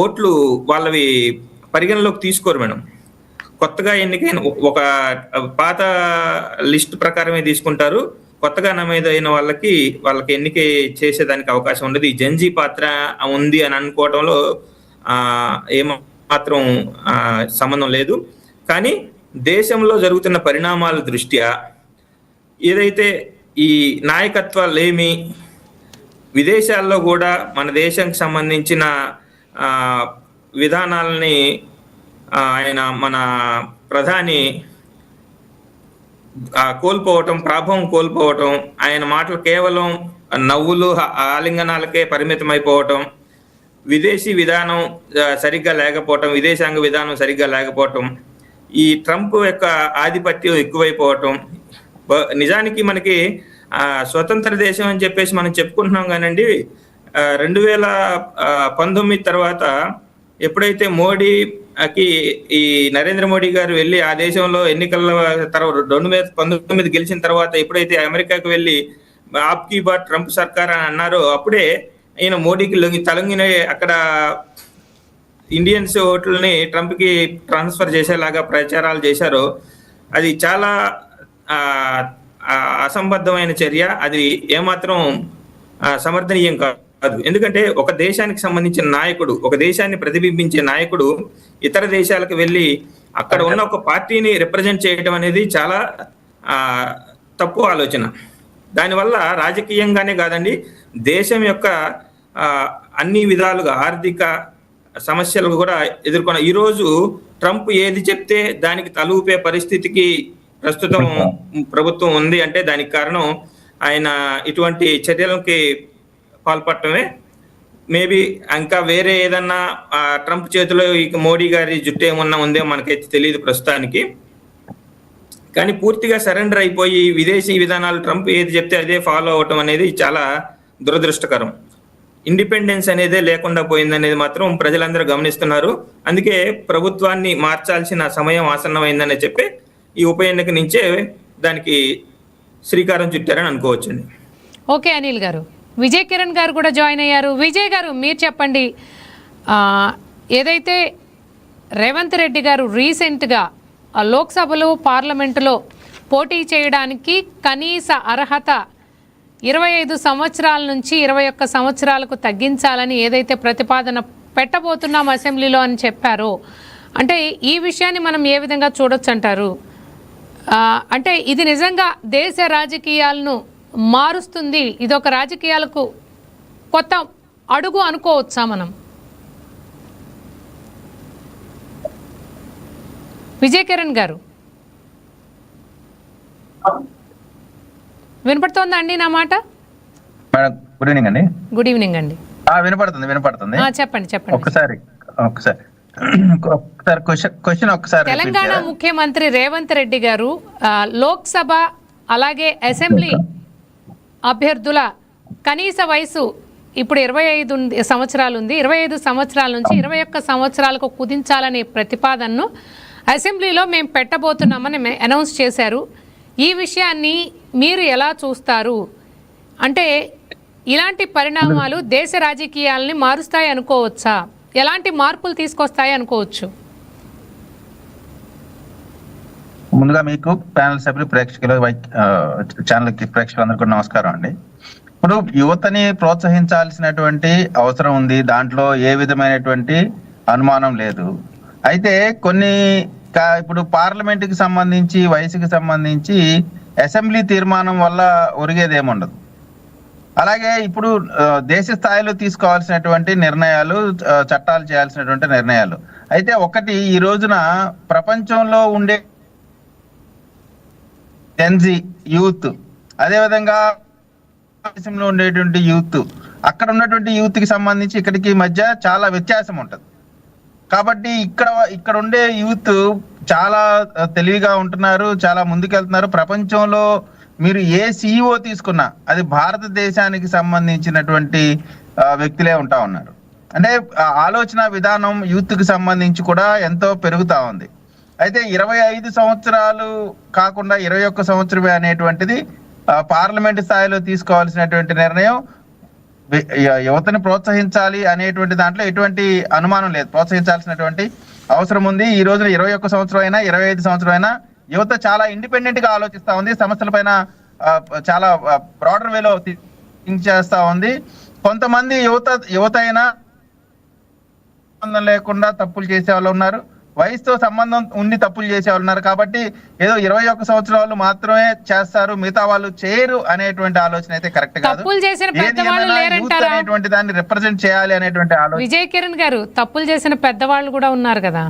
ఓట్లు వాళ్ళవి పరిగణలోకి తీసుకోరు మేడం. కొత్తగా ఎన్నికైన ఒక పాత లిస్ట్ ప్రకారమే తీసుకుంటారు. కొత్తగా నమోదైన వాళ్ళకి ఎన్నిక చేసేదానికి అవకాశం ఉండదు. ఈ జెన్జీ పాత్ర ఉంది అని అనుకోవడంలో ఏమాత్రం సంబంధం లేదు. కానీ దేశంలో జరుగుతున్న పరిణామాల దృష్ట్యా ఏదైతే ఈ నాయకత్వాలేమి విదేశాల్లో కూడా మన దేశానికి సంబంధించిన విధానాలని మన ప్రధాని ప్రాభవం కోల్పోవటం, ఆయన మాటలు కేవలం నవ్వులు ఆలింగనాలకే పరిమితం అయిపోవటం, విదేశీ విధానం సరిగ్గా లేకపోవటం, విదేశాంగ విధానం సరిగ్గా లేకపోవటం, ఈ ట్రంప్ యొక్క ఆధిపత్యం ఎక్కువైపోవటం. నిజానికి మనకి స్వతంత్ర దేశం అని చెప్పేసి మనం చెప్పుకుంటున్నాం కానండి, 2019 తర్వాత ఎప్పుడైతే మోడీకి ఈ నరేంద్ర మోడీ గారు వెళ్ళి ఆ దేశంలో ఎన్నికల తర్వాత 2019 గెలిచిన తర్వాత ఎప్పుడైతే అమెరికాకు వెళ్ళి ఆప్కి బాత్ ట్రంప్ సర్కార్ అని అన్నారో అప్పుడే ఈయన మోడీకి తలొంగిన అక్కడ ఇండియన్స్ ఓట్లని ట్రంప్ కి ట్రాన్స్ఫర్ చేసేలాగా ప్రచారాలు చేశారో అది చాలా అసంబద్ధమైన చర్య. అది ఏమాత్రం సమర్థనీయం కాదు. ఎందుకంటే ఒక దేశానికి సంబంధించిన నాయకుడు, ఒక దేశాన్ని ప్రతిబింబించే నాయకుడు ఇతర దేశాలకు వెళ్ళి అక్కడ ఉన్న ఒక పార్టీని రిప్రజెంట్ చేయడం అనేది చాలా తప్పు ఆలోచన. దానివల్ల రాజకీయంగానే కాదండి, దేశం యొక్క అన్ని విధాలుగా ఆర్థిక సమస్యలు కూడా ఎదుర్కొన్న ఈరోజు ట్రంప్ ఏది చెప్తే దానికి తలూపే పరిస్థితికి ప్రస్తుతం ప్రభుత్వం ఉంది అంటే దానికి కారణం ఆయన ఇటువంటి చర్యలకి పాల్పడటమే. మేబీ ఇంకా వేరే ఏదన్నా ట్రంప్ చేతిలో ఇక మోడీ గారి జుట్టు ఏమన్నా ఉందే మనకైతే తెలియదు ప్రస్తుతానికి. కానీ పూర్తిగా సరెండర్ అయిపోయి విదేశీ విధానాలు ట్రంప్ ఏది చెప్తే అదే ఫాలో అవటం అనేది చాలా దురదృష్టకరం. ఇండిపెండెన్స్ అనేదే లేకుండా పోయిందనేది మాత్రం ప్రజలందరూ గమనిస్తున్నారు. అందుకే ప్రభుత్వాన్ని మార్చాల్సిన సమయం ఆసన్నమైందని చెప్పి ఈ ఉప ఎన్నిక నుంచే దానికి శ్రీకారం చుట్టారని అనుకోవచ్చండి. ఓకే అనిల్ గారు, విజయ్ కిరణ్ గారు కూడా జాయిన్ అయ్యారు. విజయ్ గారు మీరు చెప్పండి, ఏదైతే రేవంత్ రెడ్డి గారు రీసెంట్గా లోక్సభలో పార్లమెంటులో పోటీ చేయడానికి కనీస అర్హత 25 సంవత్సరాల నుంచి 21 సంవత్సరాలకు తగ్గించాలని ఏదైతే ప్రతిపాదన పెట్టబోతున్నాం అసెంబ్లీలో అని చెప్పారో, అంటే ఈ విషయాన్ని మనం ఏ విధంగా చూడొచ్చు అంటారు? అంటే ఇది నిజంగా దేశ రాజకీయాలను మారుస్తుంది, ఇది ఒక రాజకీయాలకు కొత్త అడుగు అనుకోవచ్చా మనం? విజయ్ కిరణ్ గారు వినపడుతోందా అండి నా మాట? మేడం గుడ్ ఈవినింగ్ అండి. గుడ్ ఈవినింగ్ అండి. వినపడుతుంది. చెప్పండి. ఒకసారి క్వశ్చన్ ఒకసారి. తెలంగాణ ముఖ్యమంత్రి రేవంత్ రెడ్డి గారు లోక్సభ అలాగే అసెంబ్లీ అభ్యర్థుల కనీస వయసు ఇప్పుడు 25 సంవత్సరాలు ఉంది. 25 సంవత్సరాల నుంచి 21 సంవత్సరాలకు కుదించాలనే ప్రతిపాదనను అసెంబ్లీలో మేము పెట్టబోతున్నామని అనౌన్స్ చేశారు. ఈ విషయాన్ని మీరు ఎలా చూస్తారు? అంటే ఇలాంటి పరిణామాలు దేశ రాజకీయాలని మారుస్తాయి అనుకోవచ్చా? ఎలాంటి మార్పులు తీసుకొస్తాయి అనుకోవచ్చు? ముందుగా మీకు ప్యానల్ సభ్యులు ప్రేక్షకులు ఛానల్ ప్రేక్షకులందరికీ నమస్కారం అండి. ఇప్పుడు యువతని ప్రోత్సహించాల్సినటువంటి అవసరం ఉంది, దాంట్లో ఏ విధమైనటువంటి అనుమానం లేదు. అయితే కొన్ని ఇప్పుడు పార్లమెంట్ కి సంబంధించి వయసుకి సంబంధించి అసెంబ్లీ తీర్మానం వల్ల ఒరిగేదేముండదు. అలాగే ఇప్పుడు దేశ స్థాయిలో తీసుకోవాల్సినటువంటి నిర్ణయాలు, చట్టాలు చేయాల్సినటువంటి నిర్ణయాలు. అయితే ఒకటి, ఈ రోజున ప్రపంచంలో ఉండే జెన్జీ యూత్, అదేవిధంగా దేశంలో ఉండేటువంటి యూత్, అక్కడ ఉన్నటువంటి యూత్ కి సంబంధించి ఇక్కడికి మధ్య చాలా వ్యత్యాసం ఉంటుంది. కాబట్టి ఇక్కడ ఉండే యూత్ చాలా తెలివిగా ఉంటున్నారు, చాలా ముందుకెళ్తున్నారు. ప్రపంచంలో మీరు ఏ CEO తీసుకున్నా అది భారతదేశానికి సంబంధించినటువంటి వ్యక్తులే ఉంటా ఉన్నారు. అంటే ఆలోచన విధానం యూత్ కి సంబంధించి కూడా ఎంతో పెరుగుతా ఉంది. అయితే 25 సంవత్సరాలు కాకుండా 21 సంవత్సరమే అనేటువంటిది పార్లమెంట్ స్థాయిలో తీసుకోవాల్సినటువంటి నిర్ణయం. యువతని ప్రోత్సహించాలి అనేటువంటి దాంట్లో ఎటువంటి అనుమానం లేదు, ప్రోత్సహించాల్సినటువంటి అవసరం ఉంది. ఈ రోజున 21 సంవత్సరం అయినా 25 సంవత్సరం అయినా యువత చాలా ఇండిపెండెంట్ గా ఆలోచిస్తా ఉంది, సమస్యల పైన చాలా బ్రాడర్ వేలో థింక్ చేస్తా ఉంది. కొంతమంది యువత అయినా సంబంధం లేకుండా తప్పులు చేసే వాళ్ళు ఉన్నారు, వయసుతో సంబంధం ఉండి తప్పులు చేసే వాళ్ళు ఉన్నారు. కాబట్టి ఏదో 21 సంవత్సరాలు మాత్రమే చేస్తారు, మిగతా వాళ్ళు చేయరు అనేటువంటి ఆలోచన అయితే కరెక్ట్ కాదు. అనేటువంటి దాన్ని రిప్రజెంట్ చేయాలి అనేటువంటి ఆలోచన. విజయ్ కిరణ్ గారు, తప్పులు చేసిన పెద్దవాళ్ళు కూడా ఉన్నారు కదా.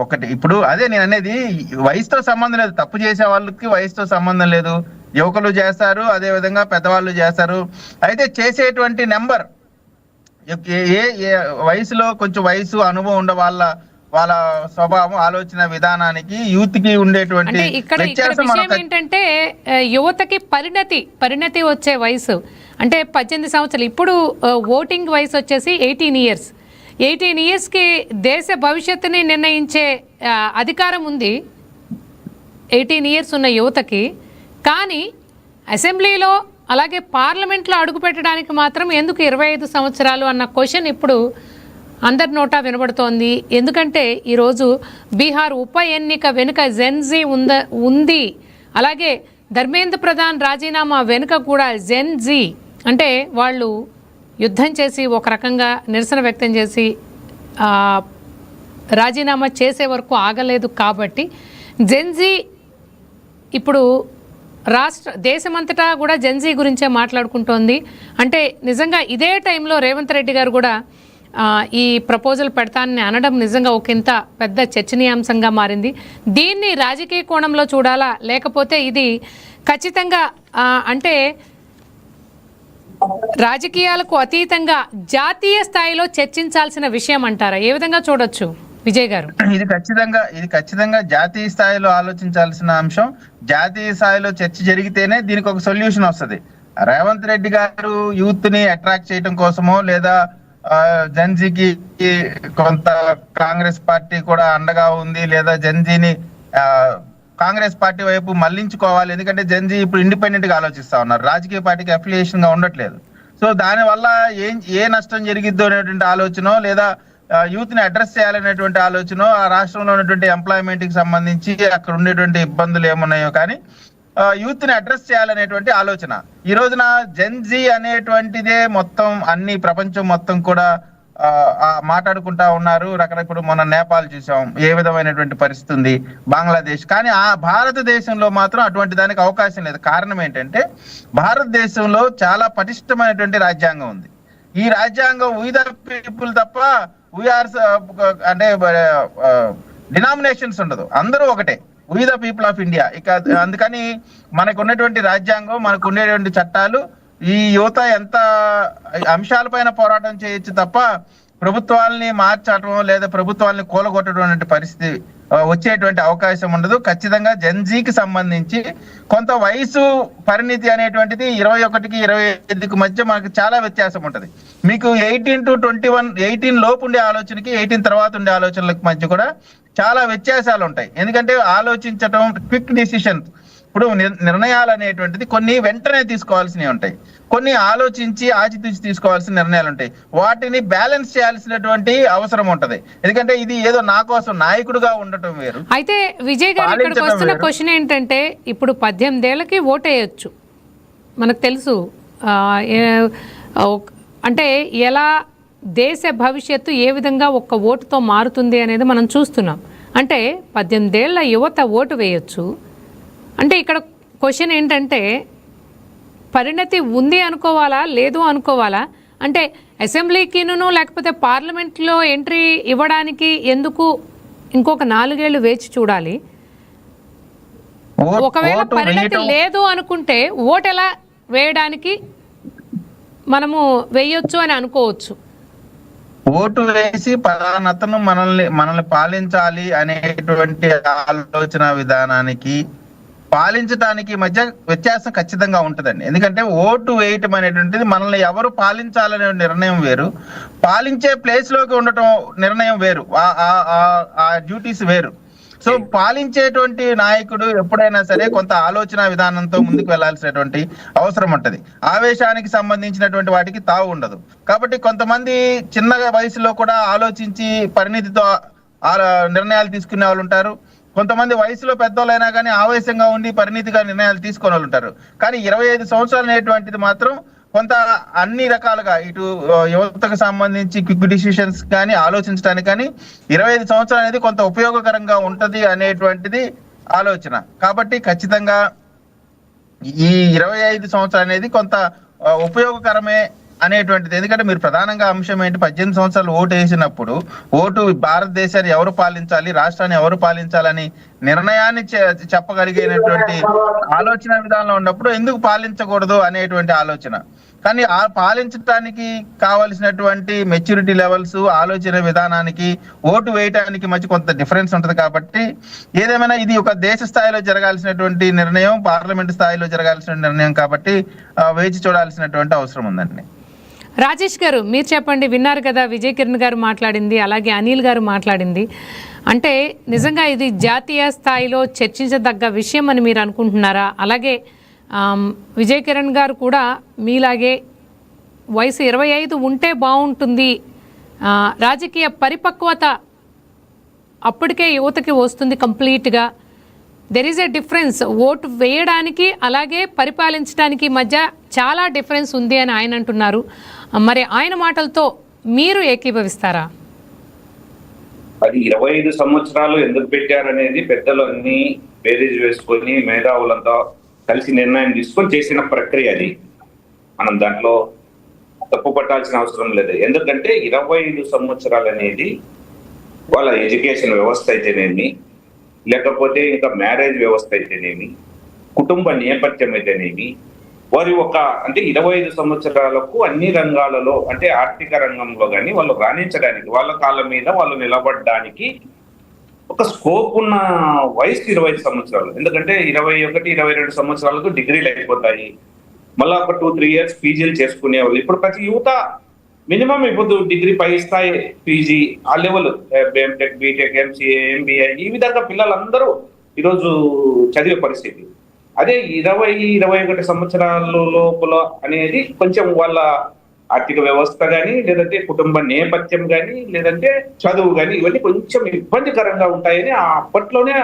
ఒకటి, ఇప్పుడు అదే నేను అనేది, వయసుతో సంబంధం లేదు, తప్పు చేసే వాళ్ళకి వయసుతో సంబంధం లేదు. యువకులు చేస్తారు, అదే విధంగా పెద్దవాళ్ళు చేస్తారు. అయితే చేసేటువంటి నెంబర్ ఏ వయసులో కొంచెం వయసు అనుభవం ఉండే వాళ్ళ స్వభావం, ఆలోచన విధానానికి యూత్ కి ఉండేటువంటి విషయం ఏంటంటే యువతకి పరిణతి వచ్చే వయసు అంటే 18 సంవత్సరాలు. ఇప్పుడు ఓటింగ్ వయసు వచ్చేసి 18 ఇయర్స్. 18 ఇయర్స్కి దేశ భవిష్యత్తుని నిర్ణయించే అధికారం ఉంది 18 ఇయర్స్ ఉన్న యువతకి. కానీ అసెంబ్లీలో అలాగే పార్లమెంట్లో అడుగు పెట్టడానికి మాత్రం ఎందుకు 25 సంవత్సరాలు అన్న క్వశ్చన్ ఇప్పుడు అందరి నోటా వినబడుతోంది. ఎందుకంటే ఈరోజు బీహార్ ఉప ఎన్నిక వెనుక జెన్జీ ఉంది. అలాగే ధర్మేంద్ర ప్రధాన్ రాజీనామా వెనుక కూడా జెన్జీ, అంటే వాళ్ళు యుద్ధం చేసి ఒక రకంగా నిరసన వ్యక్తం చేసి రాజీనామా చేసే వరకు ఆగలేదు. కాబట్టి జెన్జీ ఇప్పుడు దేశమంతటా కూడా జెన్జీ గురించే మాట్లాడుకుంటోంది. అంటే నిజంగా ఇదే టైంలో రేవంత్ రెడ్డి గారు కూడా ఈ ప్రపోజల్ పెడతానని అనడం నిజంగా ఒకంత పెద్ద చర్చనీయాంశంగా మారింది. దీన్ని రాజకీయ కోణంలో చూడాలా, లేకపోతే ఇది ఖచ్చితంగా అంటే రాజకీయాలకు అతీతంగా జాతీయ స్థాయిలో చర్చించాల్సిన విషయం అంటారా? ఏ విధంగా చూడొచ్చు విజయ్ గారు? ఇది ఖచ్చితంగా జాతీయ స్థాయిలో ఆలోచించాల్సిన అంశం. జాతీయ స్థాయిలో చర్చ జరిగితేనే దీనికి ఒక సొల్యూషన్ వస్తుంది. రేవంత్ రెడ్డి గారు యూత్ ని అట్రాక్ట్ చేయడం కోసమో లేదా జెన్జీకి కొంత కాంగ్రెస్ పార్టీ కూడా అండగా ఉంది, లేదా జెన్జీని కాంగ్రెస్ పార్టీ వైపు మళ్లించుకోవాలి, ఎందుకంటే జెన్జీ ఇప్పుడు ఇండిపెండెంట్ గా ఆలోచిస్తా ఉన్నారు, రాజకీయ పార్టీకి అఫిలియేషన్ గా ఉండట్లేదు. సో దాని వల్ల ఏ నష్టం జరిగిద్దో అనేటువంటి ఆలోచన, లేదా యూత్ ని అడ్రస్ చేయాలనేటువంటి ఆలోచన, ఆ రాష్ట్రంలో ఉన్నటువంటి ఎంప్లాయ్మెంట్ కి సంబంధించి అక్కడ ఉండేటువంటి ఇబ్బందులు ఏమున్నాయో కానీ యూత్ ని అడ్రస్ చేయాలనేటువంటి ఆలోచన. ఈ రోజున జెన్జీ అనేటువంటిదే మొత్తం అన్ని ప్రపంచం మొత్తం కూడా మాట్లాడుకుంటా ఉన్నారు. ఇప్పుడు మన నేపాల్ చూసాం, ఏ విధమైనటువంటి పరిస్థితి ఉంది, బంగ్లాదేశ్. కానీ ఆ భారతదేశంలో మాత్రం అటువంటి దానికి అవకాశం లేదు. కారణం ఏంటంటే భారతదేశంలో చాలా పటిష్టమైనటువంటి రాజ్యాంగం ఉంది. ఈ రాజ్యాంగం వీ ద పీపుల్ తప్ప వీఆర్ అంటే డినామినేషన్స్ ఉండదు, అందరూ ఒకటే, we the people of India. ఇక అందుకని మనకు ఉన్నటువంటి రాజ్యాంగం, మనకు ఉండేటువంటి చట్టాలు, ఈ యువత ఎంత అంశాలపైన పోరాటం చేయొచ్చు తప్ప ప్రభుత్వాలని మార్చడం లేదా ప్రభుత్వాలని కూలగొట్టడం అనే పరిస్థితి వచ్చేటువంటి అవకాశం ఉండదు. ఖచ్చితంగా జెన్జీకి సంబంధించి కొంత వయసు పరిణితి అనేటువంటిది 21కి 25కి మధ్య మనకు చాలా వ్యత్యాసం ఉంటది. మీకు 18 to 21, 18 లోపు ఉండే ఆలోచనకి 18 తర్వాత ఉండే ఆలోచనలకు మధ్య కూడా చాలా వ్యత్యాసాలు ఉంటాయి. ఎందుకంటే ఆలోచించటం, క్విక్ డిసిషన్, ఇప్పుడు నిర్ణయాలు అనేటువంటిది కొన్ని వెంటనే తీసుకోవాల్సినవి ఉంటాయి, కొన్ని ఆలోచించి ఆచితూచి తీసుకోవాల్సిన నిర్ణయాలు ఉంటాయి. వాటిని బ్యాలెన్స్ చేయాల్సినటువంటి అవసరం ఉంటది. ఎందుకంటే ఇది ఏదో నా కోసం నాయకుడుగా ఉండటం వేరు. అయితే విజయ్ గారు, ఇక్కడికి వస్తున్న క్వశ్చన్ ఏంటంటే, ఇప్పుడు 18 ఏళ్లకి ఓటేయచ్చు, మనకు తెలుసు. అంటే ఎలా దేశ భవిష్యత్తు ఏ విధంగా ఒక్క ఓటుతో మారుతుంది అనేది మనం చూస్తున్నాం. అంటే 18 ఏళ్ల యువత ఓటు వేయొచ్చు అంటే ఇక్కడ క్వశ్చన్ ఏంటంటే, పరిణతి ఉంది అనుకోవాలా, లేదు అనుకోవాలా? అంటే అసెంబ్లీకిను లేకపోతే పార్లమెంట్లో ఎంట్రీ ఇవ్వడానికి ఎందుకు ఇంకొక 4 ఏళ్ళు వేచి చూడాలి? ఒకవేళ పరిణతి లేదు అనుకుంటే ఓటు ఎలా వేయడానికి మనము వేయొచ్చు అని అనుకోవచ్చు. ఓటు వేసి పలానతను మనల్ని పాలించాలి అనేటువంటి ఆలోచన విధానానికి పాలించడానికి మధ్య వ్యత్యాసం ఖచ్చితంగా ఉంటుందండి. ఎందుకంటే ఓటు వేయటం అనేటువంటిది మనల్ని ఎవరు పాలించాలనే నిర్ణయం వేరు, పాలించే ప్లేస్ లోకి ఉండటం నిర్ణయం వేరు, ఆ డ్యూటీస్ వేరు. సో పాలించేటువంటి నాయకుడు ఎప్పుడైనా సరే కొంత ఆలోచన విధానంతో ముందుకు వెళ్లాల్సినటువంటి అవసరం ఉంటది. ఆవేశానికి సంబంధించినటువంటి వాటికి తావు ఉండదు. కాబట్టి కొంతమంది చిన్న వయసులో కూడా ఆలోచించి పరిణితితో నిర్ణయాలు తీసుకునే వాళ్ళు ఉంటారు. కొంతమంది వయసులో పెద్దోళ్ళైనా కానీ ఆవేశంగా ఉండి పరిణితిగా నిర్ణయాలు తీసుకునే వాళ్ళు ఉంటారు. కానీ 25 సంవత్సరాలు అనేటువంటిది మాత్రం కొంత అన్ని రకాలుగా ఇటు యువతకు సంబంధించి క్విక్ డిసిషన్స్ కానీ ఆలోచించడానికి కానీ 25 సంవత్సరాలు అనేది కొంత ఉపయోగకరంగా ఉంటది అనేటువంటిది ఆలోచన. కాబట్టి ఖచ్చితంగా ఈ 25 సంవత్సరాలు అనేది కొంత ఉపయోగకరమే అనేటువంటిది. ఎందుకంటే మీరు ప్రధానంగా అంశం ఏంటి, 18 సంవత్సరాలు ఓటు వేసినప్పుడు ఓటు భారతదేశాన్ని ఎవరు పాలించాలి, రాష్ట్రాన్ని ఎవరు పాలించాలని నిర్ణయాన్ని చెప్పగలిగినటువంటి ఆలోచన విధానంలో ఉన్నప్పుడు ఎందుకు పాలించకూడదు అనేటువంటి ఆలోచన. కానీ ఆ పాలించడానికి కావలసినటువంటి మెచ్యూరిటీ లెవెల్స్, ఆలోచన విధానానికి ఓటు వేయటానికి మధ్య కొంత డిఫరెన్స్ ఉంటుంది. కాబట్టి ఏదేమైనా ఇది ఒక దేశ స్థాయిలో జరగాల్సినటువంటి నిర్ణయం, పార్లమెంట్ స్థాయిలో జరగాల్సిన నిర్ణయం. కాబట్టి వేచి చూడాల్సినటువంటి అవసరం ఉందండి. రాజేష్ గారు, మీరు చెప్పండి. విన్నారు కదా విజయ్ కిరణ్ గారు మాట్లాడింది, అలాగే అనిల్ గారు మాట్లాడింది. అంటే నిజంగా ఇది జాతీయ స్థాయిలో చర్చించదగ్గ విషయం అని మీరు అనుకుంటున్నారా? అలాగే విజయ్ కిరణ్ గారు కూడా మీలాగే వయసు 25 ఉంటే బాగుంటుంది, రాజకీయ పరిపక్వత అప్పటికే యువతకి వస్తుంది కంప్లీట్గా, there is a difference, vote వేయడానికి అలాగే పరిపాలించడానికి మధ్య చాలా డిఫరెన్స్ ఉంది అని ఆయన అంటున్నారు. మరి ఆయన మాటలతో మీరు ఏకీభవిస్తారా? అది 25 సంవత్సరాలు ఎందుకు పెట్టారనేది పెద్దలు అన్ని బేరీజ్ వేసుకొని మేధావులంతా కలిసి నిర్ణయం తీసుకొని చేసిన ప్రక్రియ. అది మనం దాంట్లో తప్పు పట్టాల్సిన అవసరం లేదు. ఎందుకంటే 25 సంవత్సరాలు అనేది వాళ్ళ ఎడ్యుకేషన్ వ్యవస్థ అయితేనేమి, లేకపోతే ఇంకా మ్యారేజ్ వ్యవస్థ అయితేనేమి, కుటుంబ నేపథ్యం అయితేనేమి, వారి అంటే 25 సంవత్సరాలకు అన్ని రంగాలలో అంటే ఆర్థిక రంగంలో కానీ వాళ్ళు రాణించడానికి, వాళ్ళ కాళ్ళ మీద వాళ్ళు నిలబడడానికి ఒక స్కోప్ ఉన్న వయసు 25 సంవత్సరాలు. ఎందుకంటే 21, 22 సంవత్సరాలకు డిగ్రీలు అయిపోతాయి. మళ్ళా ఒక 2-3 ఇయర్స్ పీజీలు చేసుకునేవాళ్ళు. ఇప్పుడు ప్రతి యువత మినిమం ఇప్పుడు డిగ్రీ పై స్థాయి పీజీ ఆ level MTech, BTech, MCA, MBA ఈ విధంగా పిల్లలందరూ ఈరోజు చదివే పరిస్థితి. అదే 20-21 సంవత్సరాల లోపల అనేది కొంచెం వాళ్ళ ఆర్థిక వ్యవస్థ కానీ, లేదంటే కుటుంబ నేపథ్యం కానీ, లేదంటే చదువు కానీ ఇవన్నీ కొంచెం ఇబ్బందికరంగా ఉంటాయని అప్పట్లోనే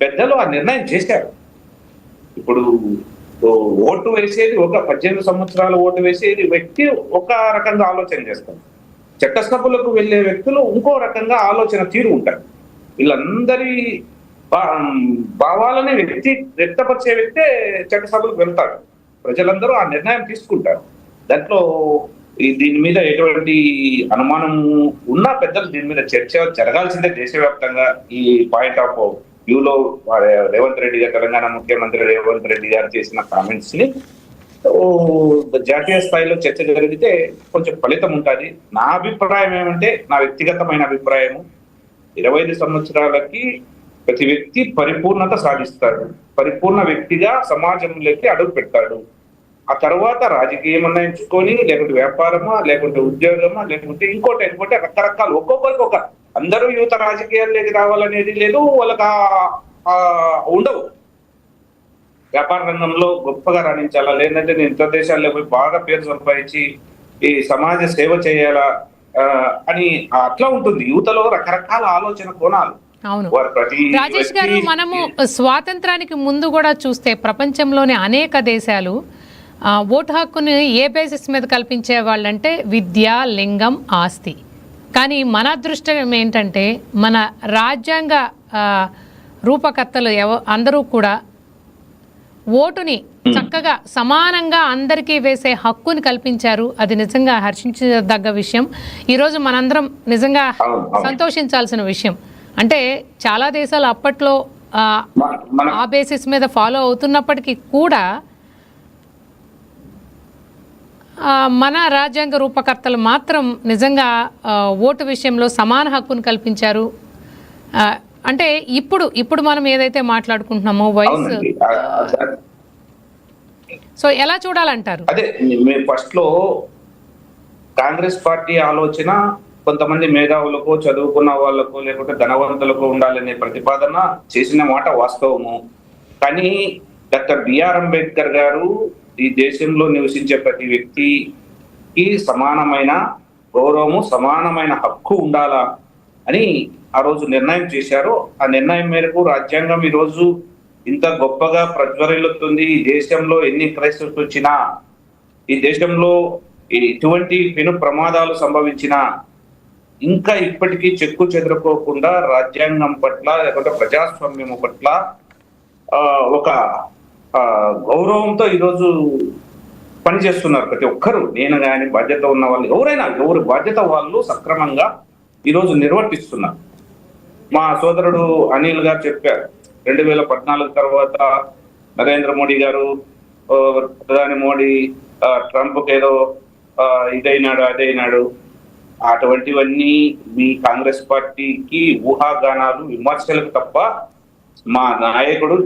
పెద్దలు ఆ నిర్ణయం చేశారు. ఇప్పుడు ఓటు వేసేది 18 సంవత్సరాలు ఓటు వేసేది వ్యక్తి ఒక రకంగా ఆలోచన చేస్తారు. చట్టసభలకు వెళ్లే వ్యక్తులు ఇంకో రకంగా ఆలోచన తీరు ఉంటారు. వీళ్ళందరి భావాలని వ్యక్తపరిచే వ్యక్తే చట్టసభలకు వెళ్తాడు. ప్రజలందరూ ఆ నిర్ణయం తీసుకుంటారు. దాంట్లో దీని మీద ఎటువంటి అనుమానం ఉన్నా పెద్దలు దీని మీద చర్చ జరగాల్సిందే దేశవ్యాప్తంగా. ఈ పాయింట్ ఆఫ్ వ్యూలో రేవంత్ రెడ్డి గారు, తెలంగాణ ముఖ్యమంత్రి రేవంత్ రెడ్డి గారు చేసిన కామెంట్స్ ని జాతీయ స్థాయిలో చర్చ జరిగితే కొంచెం ఫలితం ఉంటుంది. నా అభిప్రాయం ఏమంటే, నా వ్యక్తిగతమైన అభిప్రాయము, 25 సంవత్సరాలకి ప్రతి వ్యక్తి పరిపూర్ణత సాధిస్తాడు. పరిపూర్ణ వ్యక్తిగా సమాజంలోకి అడుగు పెడతాడు. ఆ తర్వాత రాజకీయం ఎంచుకొని, లేకుంటే వ్యాపారమా, లేకుంటే ఉద్యోగమా, లేకుంటే ఇంకోటి రకరకాలు ఒక్కొక్కరికి అందరూ యువత రాజకీయాల్లోకి రావాలనేది లేదు, వాళ్ళకి ఉండవు. వ్యాపార రంగంలో గొప్పగా రాణించాలా, లేదంటే నేను ఇతర దేశాల్లో పోయి బాగా పేరు సంపాదించి ఈ సమాజ సేవ చేయాలా అని అట్లా ఉంటుంది. యువతలో రకరకాల ఆలోచన కోణాలు. అవును రాజేష్ గారు, మనము స్వాతంత్రానికి ముందు కూడా చూస్తే ప్రపంచంలోని అనేక దేశాలు ఓటు హక్కుని ఏ బేసిస్ మీద కల్పించే వాళ్ళంటే విద్య, లింగం, ఆస్తి. కానీ మన అదృష్టం ఏంటంటే మన రాజ్యాంగ రూపకర్తలు అందరూ కూడా ఓటుని చక్కగా సమానంగా అందరికీ వేసే హక్కుని కల్పించారు. అది నిజంగా హర్షించదగ్గ విషయం. ఈరోజు మనందరం నిజంగా సంతోషించాల్సిన విషయం. అంటే చాలా దేశాలు అప్పట్లో ఆ బేసిస్ మీద ఫాలో అవుతున్నప్పటికీ కూడా మన రాజ్యాంగ రూపకర్తలు మాత్రం నిజంగా ఓటు విషయంలో సమాన హక్కును కల్పించారు. అంటే ఇప్పుడు మనం ఏదైతే మాట్లాడుకుంటున్నామో వయసు, సో ఎలా చూడాలంటారు? అదే ఫస్ట్ లో కాంగ్రెస్ పార్టీ ఆలోచన కొంతమంది మేధావులకు, చదువుకున్న వాళ్ళకు, లేకుంటే ధనవంతులకు ఉండాలనే ప్రతిపాదన చేసిన మాట వాస్తవము. కానీ డాక్టర్ బిఆర్ అంబేద్కర్ గారు ఈ దేశంలో నివసించే ప్రతి వ్యక్తికి సమానమైన గౌరవము, సమానమైన హక్కు ఉండాలా అని ఆ రోజు నిర్ణయం చేశారు. ఆ నిర్ణయం మేరకు రాజ్యాంగం ఈ రోజు ఇంత గొప్పగా ప్రజ్వరిల్లుతుంది. ఈ దేశంలో ఎన్ని క్రైసిస్ వచ్చినా, ఈ దేశంలో ఎటువంటి పెను ప్రమాదాలు సంభవించినా ఇంకా ఇప్పటికీ చెక్కు చెదరుకోకుండా రాజ్యాంగం పట్ల, లేకుంటే ప్రజాస్వామ్యం పట్ల ఒక గౌరవంతో ఈరోజు పనిచేస్తున్నారు ప్రతి ఒక్కరు. నేను కానీ, బాధ్యత ఉన్న వాళ్ళు ఎవరైనా, ఎవరు బాధ్యత వాళ్ళు సక్రమంగా ఈరోజు నిర్వర్తిస్తున్నారు. మా సోదరుడు అనిల్ గారు చెప్పారు, 2014 తర్వాత నరేంద్ర మోడీ గారు, ప్రధాని మోడీ ట్రంప్కి ఏదో ఇదైనాడు అదైనాడు. అటువంటివన్నీ మీ కాంగ్రెస్ పార్టీకి ఊహాగానాలు, విమర్శలకు తప్ప మా నాయకుడు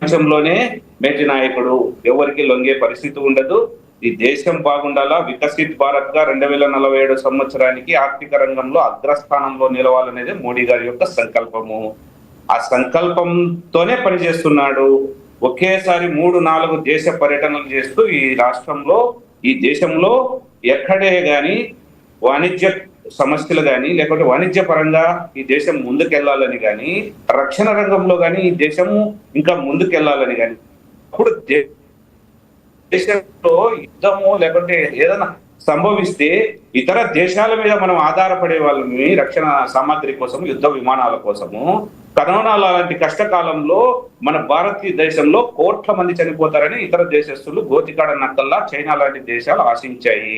దేశంలోనే మేటి నాయకుడు, ఎవరికి లొంగే పరిస్థితి ఉండదు. ఈ దేశం బాగుండాలా, వికసిత్ భారత్ గా 2047 సంవత్సరానికి ఆర్థిక రంగంలో అగ్రస్థానంలో నిలవాలనేది మోడీ గారి యొక్క సంకల్పము. ఆ సంకల్పంతోనే పనిచేస్తున్నాడు. ఒకేసారి 3-4 దేశ పర్యటనలు చేస్తూ ఈ రాష్ట్రంలో, ఈ దేశంలో ఎక్కడే గాని వాణిజ్య సమస్యలు కానీ, లేకపోతే వాణిజ్య పరంగా ఈ దేశం ముందుకెళ్లాలని కానీ, రక్షణ రంగంలో కానీ ఈ దేశము ఇంకా ముందుకెళ్లాలని కానీ, అప్పుడు దేశంలో యుద్ధము లేకుంటే ఏదైనా సంభవిస్తే ఇతర దేశాల మీద మనం ఆధారపడే వాళ్ళని రక్షణ సామాగ్రి కోసం, యుద్ధ విమానాల కోసము. కరోనా లాంటి కష్టకాలంలో మన భారతదేశంలో కోట్ల మంది చనిపోతారని ఇతర దేశస్తులు గోతికాడ నక్కల్లా చైనా లాంటి దేశాలు ఆశించాయి.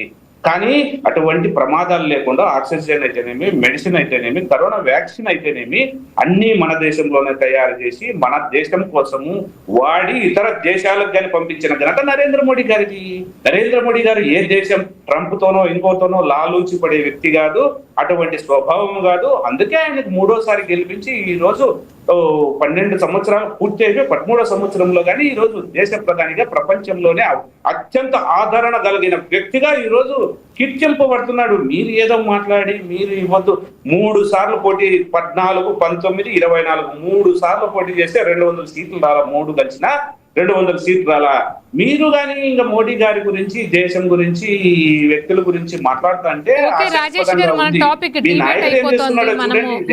కానీ అటువంటి ప్రమాదాలు లేకుండా ఆక్సిజన్ అయితేనేమి, మెడిసిన్ అయితేనేమి, కరోనా వ్యాక్సిన్ అయితేనేమి అన్ని మన దేశంలోనే తయారు చేసి మన దేశం కోసము వాడి ఇతర దేశాలకు కానీ పంపించిన ఘనత నరేంద్ర మోడీ గారిది. నరేంద్ర మోడీ గారు ఏ దేశం ట్రంప్ తోనో ఇంకోతోనో లాలూచి పడే వ్యక్తి కాదు, అటువంటి స్వభావం కాదు. అందుకే ఆయనకు 3వ సారి గెలిపించి ఈ రోజు 12 సంవత్సరాలు పూర్తి అయిపోయి 13వ సంవత్సరంలో కానీ ఈ రోజు దేశ ప్రధానిగా ప్రపంచంలోనే అత్యంత ఆదరణ కలిగిన వ్యక్తిగా ఈ రోజు కీర్తింపబడుతున్నాడు. మీరు ఏదో మాట్లాడి మీరు ఇవ్వద్దు. 3 సార్లు పోటీ, 14, 19, 24 3 సార్లు పోటీ చేస్తే 200 సీట్లు రాలా. 3 కలిసిన 200 సీట్లు రాలా. మీరు కానీ ఇంకా మోడీ గారి గురించి, దేశం గురించి, వ్యక్తుల గురించి మాట్లాడుతా అంటే రాజేష్ గారు, మన టాపిక్ డిబేట్ అయిపోతుంది.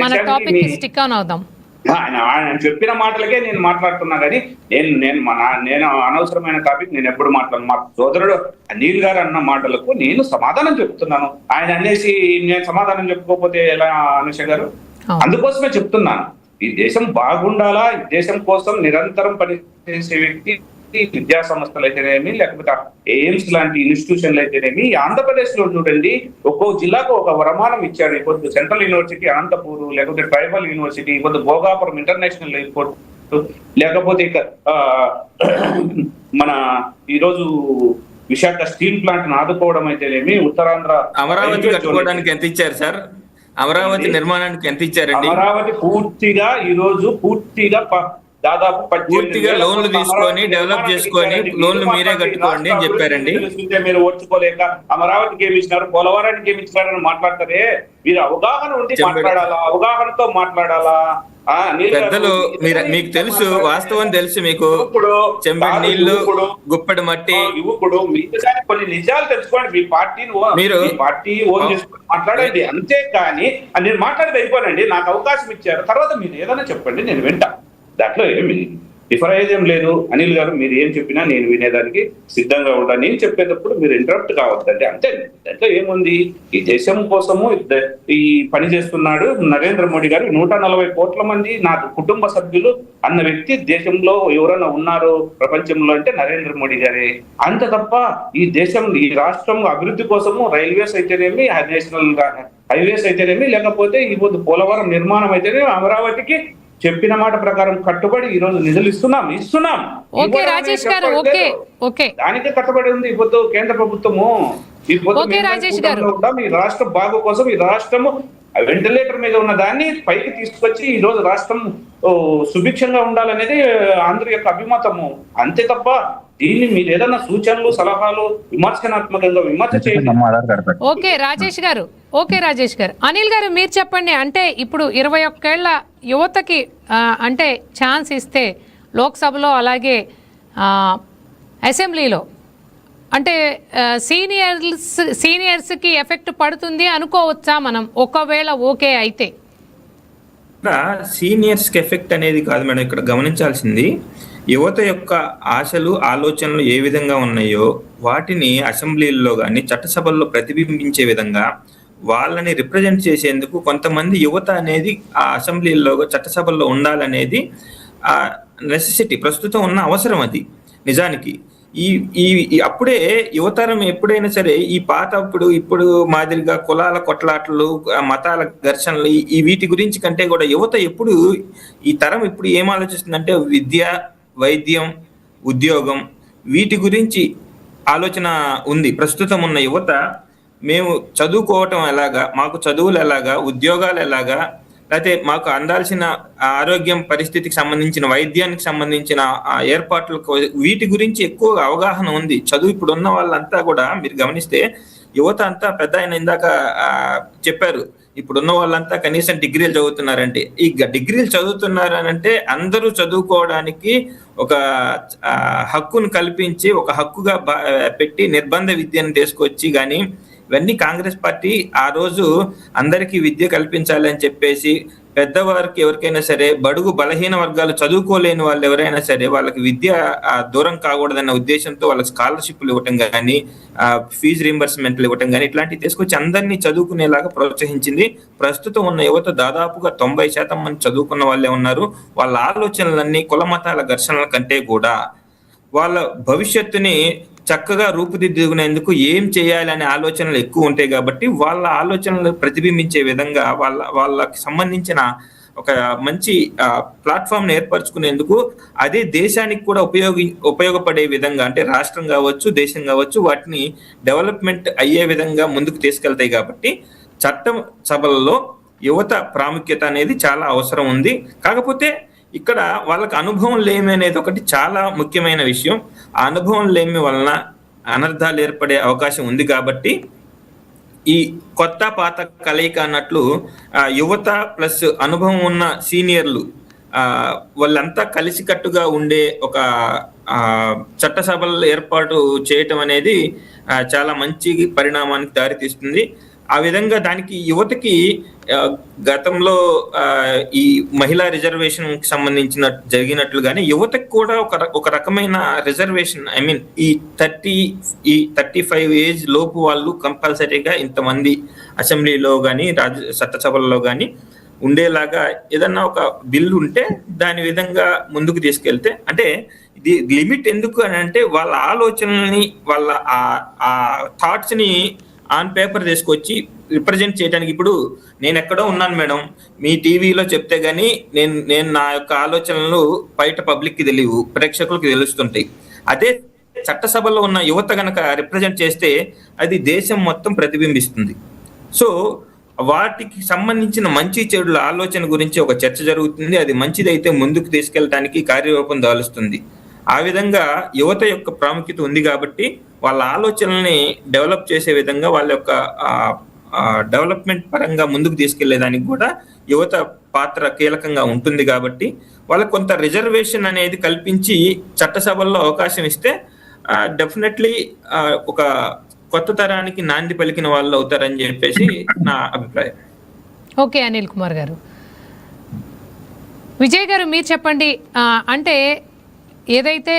మన టాపిక్ స్టిక్ ఆన్ అవుదాం. ఆయన చెప్పిన మాటలకే నేను మాట్లాడుతున్నా కానీ నేను అనవసరమైన టాపిక్ నేను ఎప్పుడు మాట్లాడను. మా సోదరుడు అనిల్ గారు అన్న మాటలకు నేను సమాధానం చెప్తున్నాను. ఆయన అనేసి నేను సమాధానం చెప్పుకోకపోతే ఎలా అనుష గారు? అందుకోసమే చెప్తున్నాను, ఈ దేశం బాగుండాలా, ఈ దేశం కోసం నిరంతరం పనిచేసే వ్యక్తి విద్యా సంస్థలు అయితేనేమి, లేకపోతే ఎయిమ్స్ లాంటి ఇన్స్టిట్యూషన్లు అయితేనేమి. ఆంధ్రప్రదేశ్ లో చూడండి, ఒక్కో జిల్లాకు ఒక వరమానం ఇచ్చాడు. ఇప్పుడు సెంట్రల్ యూనివర్సిటీ అనంతపూర్, లేకపోతే ట్రైబల్ యూనివర్సిటీ, ఇప్పుడు భోగాపురం ఇంటర్నేషనల్ ఎయిర్పోర్ట్, లేకపోతే మన ఈరోజు విశాఖ స్టీల్ ప్లాంట్ ఆదుకోవడం అయితేనేమి, ఉత్తరాంధ్ర అమరావతి కట్టుకోవడానికి ఎంత ఇచ్చారు సార్? అమరావతి నిర్మాణానికి ఎంత ఇచ్చారండి? అమరావతి పూర్తిగా దాదాపు పూర్తిగా లోన్లు తీసుకొని డెవలప్ చేసుకొని లోన్లు మీరే కట్టుకోండి అని చెప్పారండి. మీరు ఓర్చుకోలేక అమరావతికి ఏమి ఇచ్చినారు, పోలవరానికి ఏమి ఇచ్చినారని మాట్లాడతారే. మీరు అవగాహన ఉండి మాట్లాడాలా, అవగాహనతో మాట్లాడాలా. పెద్దలు మీకు తెలుసు, వాస్తవం తెలుసు మీకు. చెంబడి నీళ్లు, గుప్పెడు మట్టి. ఇప్పుడు మీరు కొన్ని నిజాలు తెలుసుకోండి. మీ పార్టీ ఓన్ చేసుకొని మాట్లాడండి, అంతేకాని నేను మాట్లాడేది అయిపోనండి. నాకు అవకాశం ఇచ్చారు, తర్వాత మీరు ఏదైనా చెప్పండి, నేను వింటా. దాంట్లో ఏమి డిఫర్ అయ్యేదేం లేదు. అనిల్ గారు, మీరు ఏం చెప్పినా నేను వినేదానికి సిద్ధంగా ఉంటాను. నేను చెప్పేటప్పుడు మీరు ఇంటరప్ట్ కావద్దండి, అంతే. దాంట్లో ఏముంది? ఈ దేశం కోసము ఈ పని చేస్తున్నాడు నరేంద్ర మోడీ గారు. 140 కోట్ల మంది నా కుటుంబ సభ్యులు అన్న వ్యక్తి దేశంలో ఎవరైనా ఉన్నారు ప్రపంచంలో అంటే నరేంద్ర మోడీ గారే. అంత తప్ప ఈ దేశం, ఈ రాష్ట్రం అభివృద్ధి కోసము రైల్వేస్ అయితేనేమి, నేషనల్ హైవేస్ అయితేనేమి, లేకపోతే ఈ పోలవరం నిర్మాణం అయితేనేమి, అమరావతికి చెప్పిన మాట ప్రకారం కట్టుబడి ఈ రోజు నిధులు ఇస్తున్నాం. దానికి కట్టుబడి ఉంది ఇప్పుడు కేంద్ర ప్రభుత్వము. ఈ రాష్ట్ర బాగు కోసం ఈ రాష్ట్రము వెంటిలేటర్ మీద ఉన్న దాన్ని పైకి తీసుకొచ్చి ఈ రోజు రాష్ట్రం సుభిక్షంగా ఉండాలనేది ఆంధ్ర యొక్క అభిమతము, అంతే తప్ప దీన్ని మీరు ఏదైనా సూచనలు, సలహాలు విమర్శనాత్మకంగా విమర్శ చేయండి. ఓకే రాజేష్ గారు. అనిల్ గారు, మీరు చెప్పండి. అంటే ఇప్పుడు 21 ఏళ్ల యువతకి అంటే ఛాన్స్ ఇస్తే లోక్సభలో అలాగే అసెంబ్లీలో అంటే సీనియర్స్కి ఎఫెక్ట్ పడుతుంది అనుకోవచ్చా మనం, ఒకవేళ ఓకే అయితే? సీనియర్స్కి ఎఫెక్ట్ అనేది కాదు మేడం, ఇక్కడ గమనించాల్సింది యువత యొక్క ఆశలు, ఆలోచనలు ఏ విధంగా ఉన్నాయో వాటిని అసెంబ్లీల్లో కానీ చట్టసభల్లో ప్రతిబింబించే విధంగా వాళ్ళని రిప్రజెంట్ చేసేందుకు కొంతమంది యువత అనేది ఆ అసెంబ్లీల్లో, చట్టసభల్లో ఉండాలనేది నెసెసిటీ, ప్రస్తుతం ఉన్న అవసరం. అది నిజానికి అప్పుడే యువతరం ఎప్పుడైనా సరే ఈ ఇప్పుడు మాదిరిగా కులాల కొట్లాటలు, మతాల ఘర్షణలు, వీటి గురించి కంటే కూడా యువత ఎప్పుడు, ఈ తరం ఇప్పుడు ఏం ఆలోచిస్తుందంటే విద్య, వైద్యం, ఉద్యోగం, వీటి గురించి ఆలోచన ఉంది. ప్రస్తుతం ఉన్న యువత మేము చదువుకోవటం ఎలాగా, మాకు చదువులు ఎలాగా, ఉద్యోగాలు ఎలాగా, లేకపోతే మాకు అందాల్సిన ఆరోగ్యం పరిస్థితికి సంబంధించిన, వైద్యానికి సంబంధించిన ఏర్పాట్లకు, వీటి గురించి ఎక్కువ అవగాహన ఉంది. చదువు ఇప్పుడు ఉన్న వాళ్ళంతా కూడా మీరు గమనిస్తే యువత అంతా, పెద్ద ఆయన ఇందాక చెప్పారు, ఇప్పుడున్న వాళ్ళంతా కనీసం డిగ్రీలు చదువుతున్నారంటే, ఈ డిగ్రీలు చదువుతున్నారనంటే అందరూ చదువుకోవడానికి ఒక హక్కును కల్పించి, ఒక హక్కుగా పెట్టి నిర్బంధ విద్యను తీసుకొచ్చి, కానీ ఇవన్నీ కాంగ్రెస్ పార్టీ ఆ రోజు అందరికీ విద్య కల్పించాలి అని చెప్పేసి, పెద్దవారికి ఎవరికైనా సరే, బడుగు బలహీన వర్గాలు చదువుకోలేని వాళ్ళు ఎవరైనా సరే వాళ్ళకి విద్య దూరం కాకూడదన్న ఉద్దేశంతో వాళ్ళకి స్కాలర్షిప్లు ఇవ్వటం కానీ, ఫీజు రీంబర్స్మెంట్లు ఇవ్వటం కానీ, ఇట్లాంటివి తీసుకొచ్చి అందరినీ చదువుకునేలాగా ప్రోత్సహించింది. ప్రస్తుతం ఉన్న యువత దాదాపుగా 90% మంది చదువుకున్న వాళ్ళే ఉన్నారు. వాళ్ళ ఆలోచనలన్నీ కుల మతాల ఘర్షణల కంటే కూడా వాళ్ళ భవిష్యత్తుని చక్కగా రూపుదిద్దుకునేందుకు ఏం చేయాలి అనే ఆలోచనలు ఎక్కువ ఉంటాయి కాబట్టి వాళ్ళ ఆలోచనలు ప్రతిబింబించే విధంగా వాళ్ళకి సంబంధించిన ఒక మంచి ప్లాట్ఫామ్ ఏర్పరచుకునేందుకు అదే దేశానికి కూడా ఉపయోగపడే విధంగా, అంటే రాష్ట్రం కావచ్చు, దేశం కావచ్చు, వాటిని డెవలప్మెంట్ అయ్యే విధంగా ముందుకు తీసుకెళ్తాయి కాబట్టి చట్టం సభలలో యువత ప్రాముఖ్యత అనేది చాలా అవసరం ఉంది. కాకపోతే ఇక్కడ వాళ్ళకి అనుభవం లేమి అనేది ఒకటి చాలా ముఖ్యమైన విషయం. ఆ అనుభవం లేమి వలన అనర్థాలు ఏర్పడే అవకాశం ఉంది కాబట్టి ఈ కొత్త పాత కలయిక అన్నట్లు యువత ప్లస్ అనుభవం ఉన్న సీనియర్లు వాళ్ళంతా కలిసికట్టుగా ఉండే ఒక చట్టసభలు ఏర్పాటు చేయటం అనేది చాలా మంచి పరిణామానికి దారితీస్తుంది. ఆ విధంగా దానికి యువతకి గతంలో ఈ మహిళా రిజర్వేషన్ కి సంబంధించిన జరిగినట్లుగానే యువతకు కూడా ఒక రకమైన రిజర్వేషన్, ఐ మీన్ ఈ 35 ఏజ్ లోపు వాళ్ళు కంపల్సరీగా ఇంతమంది అసెంబ్లీలో కానీ చట్టసభల్లో కానీ ఉండేలాగా ఏదన్నా ఒక బిల్లు ఉంటే దాని విధంగా ముందుకు తీసుకెళ్తే, అంటే ఇది లిమిట్ ఎందుకు అని అంటే వాళ్ళ ఆలోచనల్ని వాళ్ళ ఆ థాట్స్ ని ఆన్ పేపర్ తీసుకొచ్చి రిప్రజెంట్ చేయడానికి. ఇప్పుడు నేను ఎక్కడో ఉన్నాను మేడం, మీ టీవీలో చెప్తే గానీ నేను నా యొక్క ఆలోచనలు బయట పబ్లిక్ కి తెలియవు, ప్రేక్షకులకు తెలుస్తుంటాయి. అదే చట్టసభలో ఉన్న యువత గనక రిప్రజెంట్ చేస్తే అది దేశం మొత్తం ప్రతిబింబిస్తుంది. సో వాటికి సంబంధించిన మంచి చెడుల ఆలోచన గురించి ఒక చర్చ జరుగుతుంది. అది మంచిదైతే ముందుకు తీసుకెళ్ళడానికి కార్యరూపం దాలుస్తుంది. ఆ విధంగా యువత యొక్క ప్రాముఖ్యత ఉంది కాబట్టి వాళ్ళ ఆలోచనల్ని డెవలప్ చేసే విధంగా వాళ్ళ యొక్క డెవలప్మెంట్ పరంగా ముందుకు తీసుకెళ్లేదానికి కూడా యువత పాత్ర కీలకంగా ఉంటుంది. కాబట్టి వాళ్ళకి కొంత రిజర్వేషన్ అనేది కల్పించి చట్టసభల్లో అవకాశం ఇస్తే డెఫినెట్లీ ఒక కొత్త తరానికి నాంది పలికిన వాళ్ళు అవుతారని చెప్పేసి నా అభిప్రాయం. ఓకే అనిల్ కుమార్ గారు. విజయ్ గారు మీరు చెప్పండి, అంటే ఏదైతే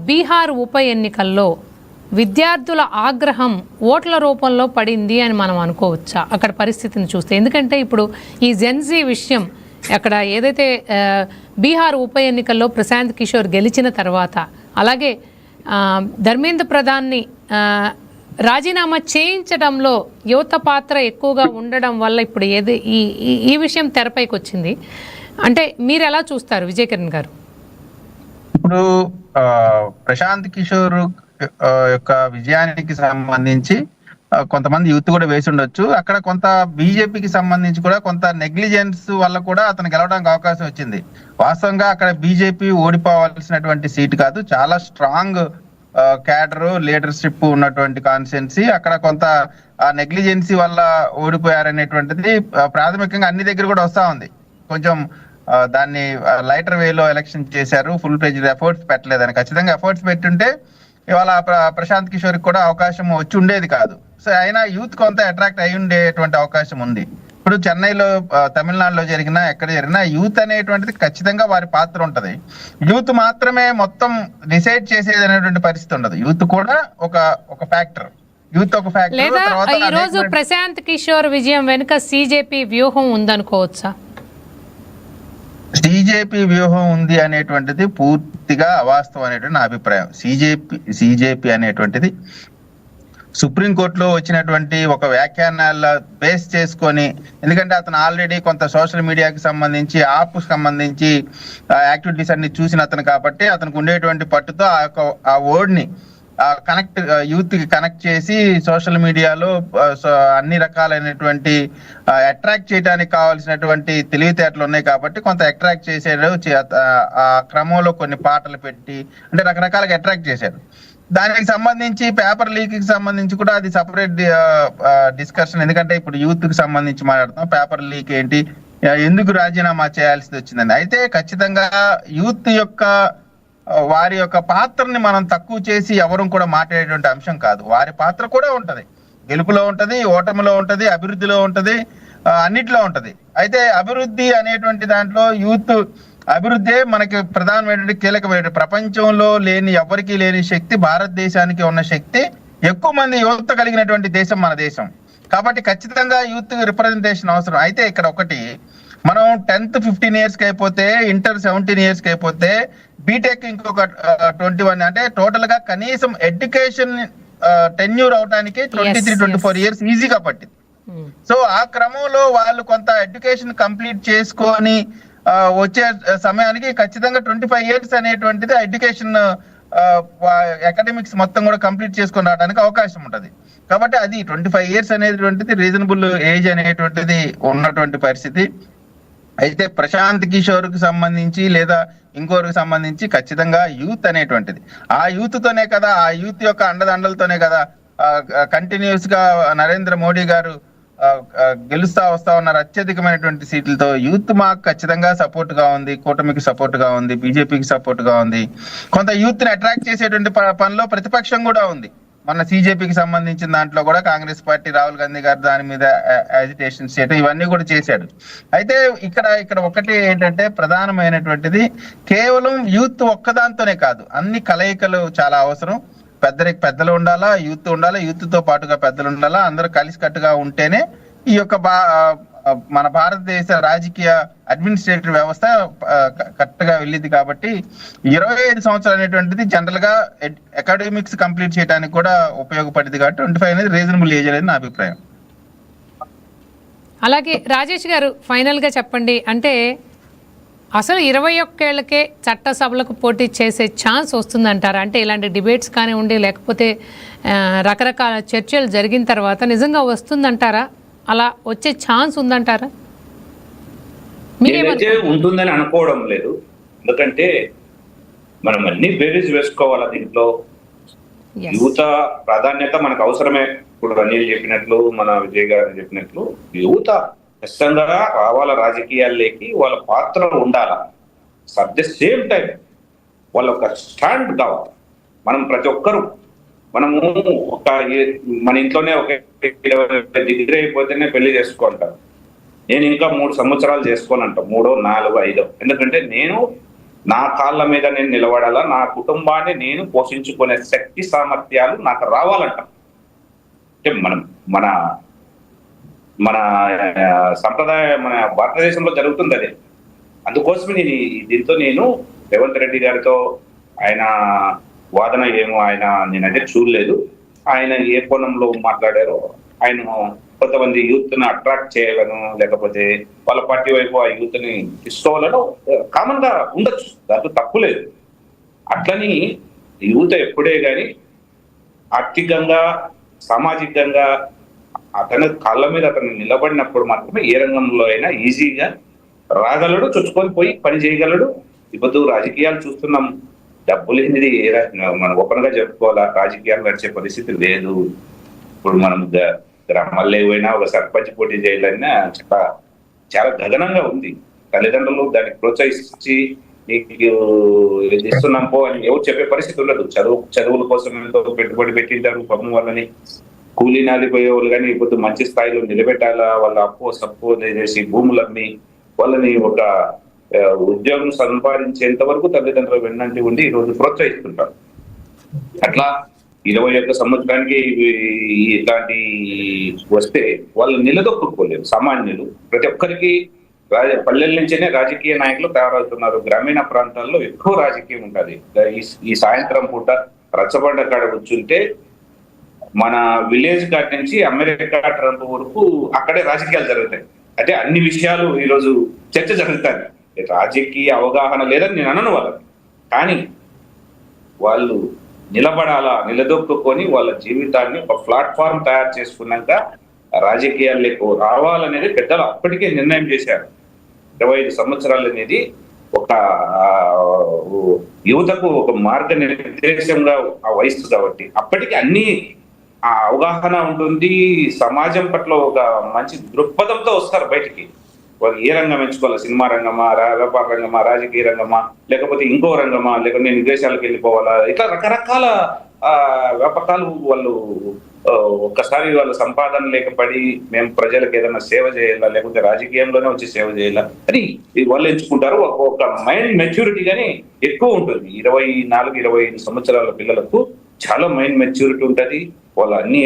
బీహార్ ఉప ఎన్నికల్లో విద్యార్థుల ఆగ్రహం ఓట్ల రూపంలో పడింది అని మనం అనుకోవచ్చా అక్కడ పరిస్థితిని చూస్తే? ఎందుకంటే ఇప్పుడు ఈ జెన్జీ విషయం అక్కడ ఏదైతే బీహార్ ఉప ఎన్నికల్లో ప్రశాంత్ కిషోర్ గెలిచిన తర్వాత, అలాగే ధర్మేంద్ర ప్రధాన్ని రాజీనామా చేయించడంలో యువత పాత్ర ఎక్కువగా ఉండడం వల్ల ఇప్పుడు ఈ విషయం తెరపైకి వచ్చింది. అంటే మీరు ఎలా చూస్తారు విజయ్ కిరణ్ గారు? ఇప్పుడు ప్రశాంత్ కిషోర్ యొక్క విజయానికి సంబంధించి కొంతమంది యూత్ కూడా వేసి ఉండొచ్చు. అక్కడ కొంత బీజేపీకి సంబంధించి కూడా కొంత నెగ్లిజెన్స్ వల్ల కూడా అతను గెలవడానికి అవకాశం వచ్చింది. వాస్తవంగా అక్కడ బీజేపీ ఓడిపోవాల్సినటువంటి సీట్ కాదు, చాలా స్ట్రాంగ్ క్యాడర్ లీడర్షిప్ ఉన్నటువంటి కాన్స్టిట్యున్సీ. అక్కడ కొంత నెగ్లిజెన్సీ వల్ల ఓడిపోయారనేటువంటిది ప్రాథమికంగా అన్ని దగ్గర కూడా వస్తా ఉంది. కొంచెం దాన్ని లైటర్ వేలో ఎలక్షన్ చేశారు, ఫుల్ ప్లేజ్డ్ ఎఫర్ట్స్ పెట్టలేదని. ఖచ్చితంగా ఎఫర్ట్స్ పెట్టుంటే ఇవాళ ప్రశాంత్ కిషోర్ కూడా అవకాశం వచ్చి ఉండేది కాదు. సో అయినా యూత్ కొంత అట్రాక్ట్ అయి ఉండేటువంటి అవకాశం ఉంది. ఇప్పుడు చెన్నైలో, తమిళనాడులో ఎక్కడ జరిగినా యూత్ అనేటువంటిది ఖచ్చితంగా వారి పాత్ర ఉంటది. యూత్ మాత్రమే మొత్తం డిసైడ్ చేసేది అనేటువంటి పరిస్థితి ఉండదు. యూత్ కూడా ఒక ఫ్యాక్టర్. యూత్ ఒక ఫ్యాక్టర్. లేదా ఈ రోజు ప్రశాంత్ కిషోర్ విజయం వెనుక సిజేపీ వ్యూహం ఉందనుకోవచ్చా? సిజేపీ వ్యూహం ఉంది అనేటువంటిది పూర్తిగా అవాస్తవం అనేటువంటి నా అభిప్రాయం. సిజేపీ అనేటువంటిది సుప్రీంకోర్టులో వచ్చినటువంటి ఒక వ్యాఖ్యానాల బేస్ చేసుకొని, ఎందుకంటే అతను ఆల్రెడీ కొంత సోషల్ మీడియాకి సంబంధించి సంబంధించి యాక్టివిటీస్ అన్ని చూసిన అతను కాబట్టి అతనికి ఉండేటువంటి పట్టుతో ఆ వర్డ్ ని యూత్ కి కనెక్ట్ చేసి సోషల్ మీడియాలో అన్ని రకాలైనటువంటి అట్రాక్ట్ చేయడానికి కావాల్సినటువంటి తెలివితేటలు ఉన్నాయి కాబట్టి కొంత అట్రాక్ట్ చేసాడు. ఆ క్రమంలో కొన్ని పాటలు పెట్టి అంటే రకరకాలుగా అట్రాక్ట్ చేశాడు. దానికి సంబంధించి పేపర్ లీక్ కి సంబంధించి కూడా అది సపరేట్ డిస్కషన్. ఎందుకంటే ఇప్పుడు యూత్ కి సంబంధించి మాట్లాడుతాం, పేపర్ లీక్ ఏంటి, ఎందుకు రాజీనామా చేయాల్సి వచ్చిందని. అయితే ఖచ్చితంగా యూత్ యొక్క వారి యొక్క పాత్రని మనం తక్కువ చేసి ఎవరు కూడా మాట్లాడేటువంటి అంశం కాదు. వారి పాత్ర కూడా ఉంటది, గెలుపులో ఉంటది, ఓటమిలో ఉంటది, అభివృద్ధిలో ఉంటది, అన్నిట్లో ఉంటది. అయితే అభివృద్ధి అనేటువంటి దాంట్లో యూత్ అభివృద్ధి మనకి ప్రధానమైనటువంటి కీలకమైనటువంటి, ప్రపంచంలో లేని ఎవరికి లేని శక్తి భారతదేశానికి ఉన్న శక్తి. ఎక్కువ మంది యువత కలిగినటువంటి దేశం మన దేశం కాబట్టి ఖచ్చితంగా యూత్ రిప్రజెంటేషన్ అవసరం. అయితే ఇక్కడ ఒకటి మనం 10th 15 years కి అయిపోతే, ఇంటర్ 17 years కి అయిపోతే, బీటెక్ ఇంకొక 21, అంటే టోటల్ గా కనీసం ఎడ్యుకేషన్ టెన్యూర్ అవడానికి 23-24 years ఈజీగా పట్టింది. సో ఆ క్రమంలో వాళ్ళు కొంత ఎడ్యుకేషన్ కంప్లీట్ చేసుకొని వచ్చే సమయానికి ఖచ్చితంగా 25 years అనేటువంటిది ఎడ్యుకేషన్ అకాడమిక్స్ మొత్తం కూడా కంప్లీట్ చేసుకొని రావడానికి అవకాశం ఉంటది. కాబట్టి అది 25 years అనేటువంటిది రీజనబుల్ ఏజ్ అనేటువంటిది ఉన్నటువంటి పరిస్థితి. అయితే ప్రశాంత్ కిషోర్ కి సంబంధించి లేదా ఇంకోరికి సంబంధించి ఖచ్చితంగా యూత్ అనేటువంటిది, ఆ యూత్ తోనే కదా, ఆ యూత్ యొక్క అండదండలతోనే కదా కంటిన్యూస్ గా నరేంద్ర మోడీ గారు గెలుస్తా వస్తా ఉన్నారు అత్యధికమైనటువంటి సీట్లతో. యూత్ మాకు ఖచ్చితంగా సపోర్ట్ గా ఉంది, కూటమికి సపోర్ట్ గా ఉంది, బీజేపీకి సపోర్ట్ గా ఉంది. కొంత యూత్ ని అట్రాక్ట్ చేసేటువంటి పనిలో ప్రతిపక్షం కూడా ఉంది. మన సిజేపీకి సంబంధించిన దాంట్లో కూడా కాంగ్రెస్ పార్టీ రాహుల్ గాంధీ గారు దాని మీద యాజిటేషన్ చేయడం ఇవన్నీ కూడా చేశాడు. అయితే ఇక్కడ ఒకటి ఏంటంటే ప్రధానమైనటువంటిది, కేవలం యూత్ ఒక్కదాంతోనే కాదు, అన్ని కలయికలు చాలా అవసరం. పెద్దలు ఉండాలా, యూత్ ఉండాలా, యూత్ తో పాటుగా పెద్దలు ఉండాలా, అందరూ కలిసికట్టుగా ఉంటేనే ఈ యొక్క మన భారతదేశ రాజకీయ అడ్మినిస్ట్రేటివ్ వ్యవస్థ కరెక్ట్ గా వెళ్ళింది. కాబట్టి 25 సంవత్సరాలు అనేటువంటిది జనరల్ గా అకాడమిక్స్ కంప్లీట్ చేయడానికి కూడా ఉపయోగపడింది. కాబట్టి 25 అనేది రీజనబుల్ ఏజ్ అనేది నా అభిప్రాయం. అలాగే రాజేష్ గారు ఫైనల్ గా చెప్పండి, అంటే అసలు 21 ఏళ్లకే చట్టసభలకు పోటీ చేసే ఛాన్స్ వస్తుందంటారా? అంటే ఇలాంటి డిబేట్స్ కానివ్వండి, లేకపోతే రకరకాల చర్చలు జరిగిన తర్వాత నిజంగా వస్తుందంటారా? అలా వచ్చే ఛాన్స్ ఉందంటారా? నేనైతే ఉంటుందని అనుకోవడం లేదు. ఎందుకంటే మనం అన్ని బేరీస్ వేసుకోవాలి. దీంట్లో యువత ప్రాధాన్యత మనకు అవసరమే. ఇప్పుడు అనిల్ చెప్పినట్లు, మన విజయ్ గారు చెప్పినట్లు, యువత ఖచ్చితంగా రావాల రాజకీయాల్లోకి, వాళ్ళ పాత్ర ఉండాల. అట్ ద సేమ్ టైం వాళ్ళ ఒక స్టాండ్ కావాలి. మనం ప్రతి ఒక్కరు మనము మన ఇంట్లోనే ఒక 20 డిగ్రీ అయిపోతేనే పెళ్లి చేసుకుంటాను. నేను ఇంకా 3 సంవత్సరాలు చేసుకోనంట, 3, 4, 5. ఎందుకంటే నేను నా కాళ్ళ మీద నేను నిలబడాలా, నా కుటుంబాన్ని నేను పోషించుకునే శక్తి సామర్థ్యాలు నాకు రావాలంట. అంటే మన మన సంప్రదాయం మన భారతదేశంలో జరుగుతుంది అదే. అందుకోసమే దీంతో నేను రేవంత్ రెడ్డి గారితో ఆయన వాదన ఏమో నేనైతే చూడలేదు. ఆయన ఏ కోణంలో మాట్లాడారో, ఆయన కొంతమంది యూత్ ని అట్రాక్ట్ చేయాలను, లేకపోతే వాళ్ళ పార్టీ వైపు ఆ యూత్ ని తీసుకోవాలను కామన్ గా ఉండొచ్చు, దాంట్లో తప్పు లేదు. అట్లని యూత్ ఎప్పుడే కానీ ఆర్థికంగా, సామాజికంగా అతని కాళ్ళ మీద అతను నిలబడినప్పుడు మాత్రమే ఏ రంగంలో అయినా ఈజీగా రాగలడు, చొచ్చుకొని పోయి పని చేయగలడు. ఇప్పుడు రాజకీయాలు చూస్తున్నాం, డబ్బు లేనిది మనం ఓపెన్ గా చెప్పుకోవాలా, రాజకీయాలు నడిచే పరిస్థితి లేదు. ఇప్పుడు మనం గ్రామాల్లో పోయినా ఒక సర్పంచ్ పోటీ చేయాలన్నా చాలా గగనంగా ఉంది. తల్లిదండ్రులు దానికి ప్రోత్సహించి నీకు ఇస్తున్నాం పో అని ఎవరు చెప్పే పరిస్థితి ఉండదు. చదువుల కోసం ఎంతో పెట్టుబడి పెట్టింటారు పాపం. వాళ్ళని కూలీ నాలిపోయే వాళ్ళు కానీ ఇప్పుడు మంచి స్థాయిలో నిలబెట్టాలా, వాళ్ళ సప్పు చేసి భూములన్నీ వాళ్ళని ఒక ఉద్యోగం సంపాదించేంత వరకు తల్లిదండ్రులు వెన్నంటి ఉండి ఈ రోజు ప్రోత్సహిస్తుంటారు. అట్లా 21 సంవత్సరానికి ఇట్లాంటి వస్తే వాళ్ళు నిలదొక్కుకోలేరు సామాన్యులు. ప్రతి ఒక్కరికి పల్లెల నుంచేనే రాజకీయ నాయకులు తయారవుతున్నారు. గ్రామీణ ప్రాంతాల్లో ఎక్కువ రాజకీయం ఉంటుంది. ఈ సాయంత్రం పూట రచ్చబండ కాడ కూర్చుంటే మన విలేజ్ కాటి నుంచి అమెరికా ట్రంప్ వరకు అక్కడే రాజకీయాలు జరుగుతాయి. అంటే అన్ని విషయాలు ఈరోజు చర్చ జరుగుతాయి. రాజకీయ అవగాహన లేదని నేను అనను వాళ్ళని, కానీ వాళ్ళు నిలబడాలా, నిలదొక్కుని వాళ్ళ జీవితాన్ని ఒక ప్లాట్ఫామ్ తయారు చేసుకున్నాక రాజకీయాల్లోకి రావాలనేది పెద్దలు అప్పటికే నిర్ణయం చేశారు. 25 సంవత్సరాలు అనేది ఒక యువతకు ఒక మార్గనిర్దేశంగా ఆ వయస్సు కాబట్టి అప్పటికి అన్ని ఆ అవగాహన ఉంటుంది. సమాజం పట్ల ఒక మంచి దృక్పథంతో వస్తారు బయటికి. వాళ్ళు ఏ రంగం ఎంచుకోవాలి, సినిమా రంగమా, వ్యాపార రంగమా, రాజకీయ రంగమా, లేకపోతే ఇంకో రంగమా, లేకపోతే నేను విదేశాలకు వెళ్ళిపోవాలా, ఇట్లా రకరకాల వ్యాపకాలు వాళ్ళు ఒక్కసారి వాళ్ళ సంపాదన లేకపడి మేము ప్రజలకు ఏదైనా సేవ చేయాలా, లేకపోతే రాజకీయంలోనే వచ్చి సేవ చేయాలా అని వాళ్ళు ఎంచుకుంటారు. ఒక మైండ్ మెచ్యూరిటీ గానీ ఎక్కువ ఉంటుంది. 24-25 సంవత్సరాల పిల్లలకు చాలా మైండ్ మెచ్యూరిటీ ఉంటుంది. వాళ్ళు అన్ని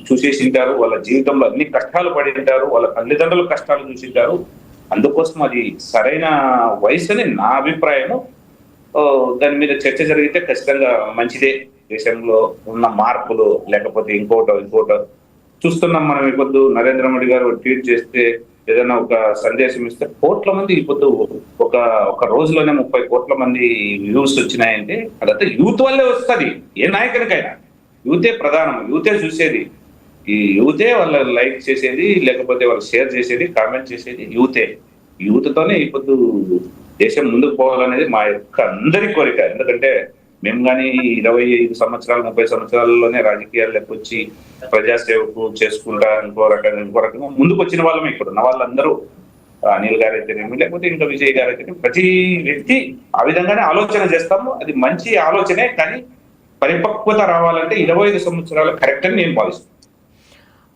చూసేసి ఉంటారు, వాళ్ళ జీవితంలో అన్ని కష్టాలు పడి ఉంటారు, వాళ్ళ తల్లిదండ్రుల కష్టాలు చూసింటారు. అందుకోసం అది సరైన వయసు అని నా అభిప్రాయము. దాని మీద చర్చ జరిగితే ఖచ్చితంగా మంచిదే. దేశంలో ఉన్న మార్పులు లేకపోతే ఇంకోటో చూస్తున్నాం మనం. ఈ పొద్దు నరేంద్ర మోడీ గారు ట్వీట్ చేస్తే ఏదైనా ఒక సందేశం ఇస్తే కోట్ల మంది ఈ పొద్దు ఒక రోజులోనే 30 కోట్ల మంది వ్యూస్ వచ్చినాయంటే అదంతా యూత్ వల్లే వస్తుంది. ఏ నాయకునికైనా యూతే ప్రధానం, యూతే చూసేది, ఈ యూతే వాళ్ళ లైక్ చేసేది, లేకపోతే వాళ్ళు షేర్ చేసేది, కామెంట్ చేసేది యూతే. యూత్తోనే ఈ పొద్దు దేశం ముందుకు పోవాలనేది మా యొక్క అందరి కోరిక. ఎందుకంటే మేము కానీ 25 సంవత్సరాలు 30 సంవత్సరాల్లోనే రాజకీయాల్లోకి వచ్చి ప్రజాసేవకు చేసుకుంటా ఇంకో రకంగా ముందుకు వచ్చిన వాళ్ళమే. ఇక్కడ ఉన్న వాళ్ళందరూ అనిల్ గారు అయితేనేమి, లేకపోతే ఇంకా విజయ్ గారు అయితేనేమి, ప్రతి వ్యక్తి ఆ విధంగానే ఆలోచన చేస్తాము. అది మంచి ఆలోచనే, కానీ పరిపక్వత రావాలంటే 25 సంవత్సరాలు కరెక్ట్ అని నేను భావిస్తాను.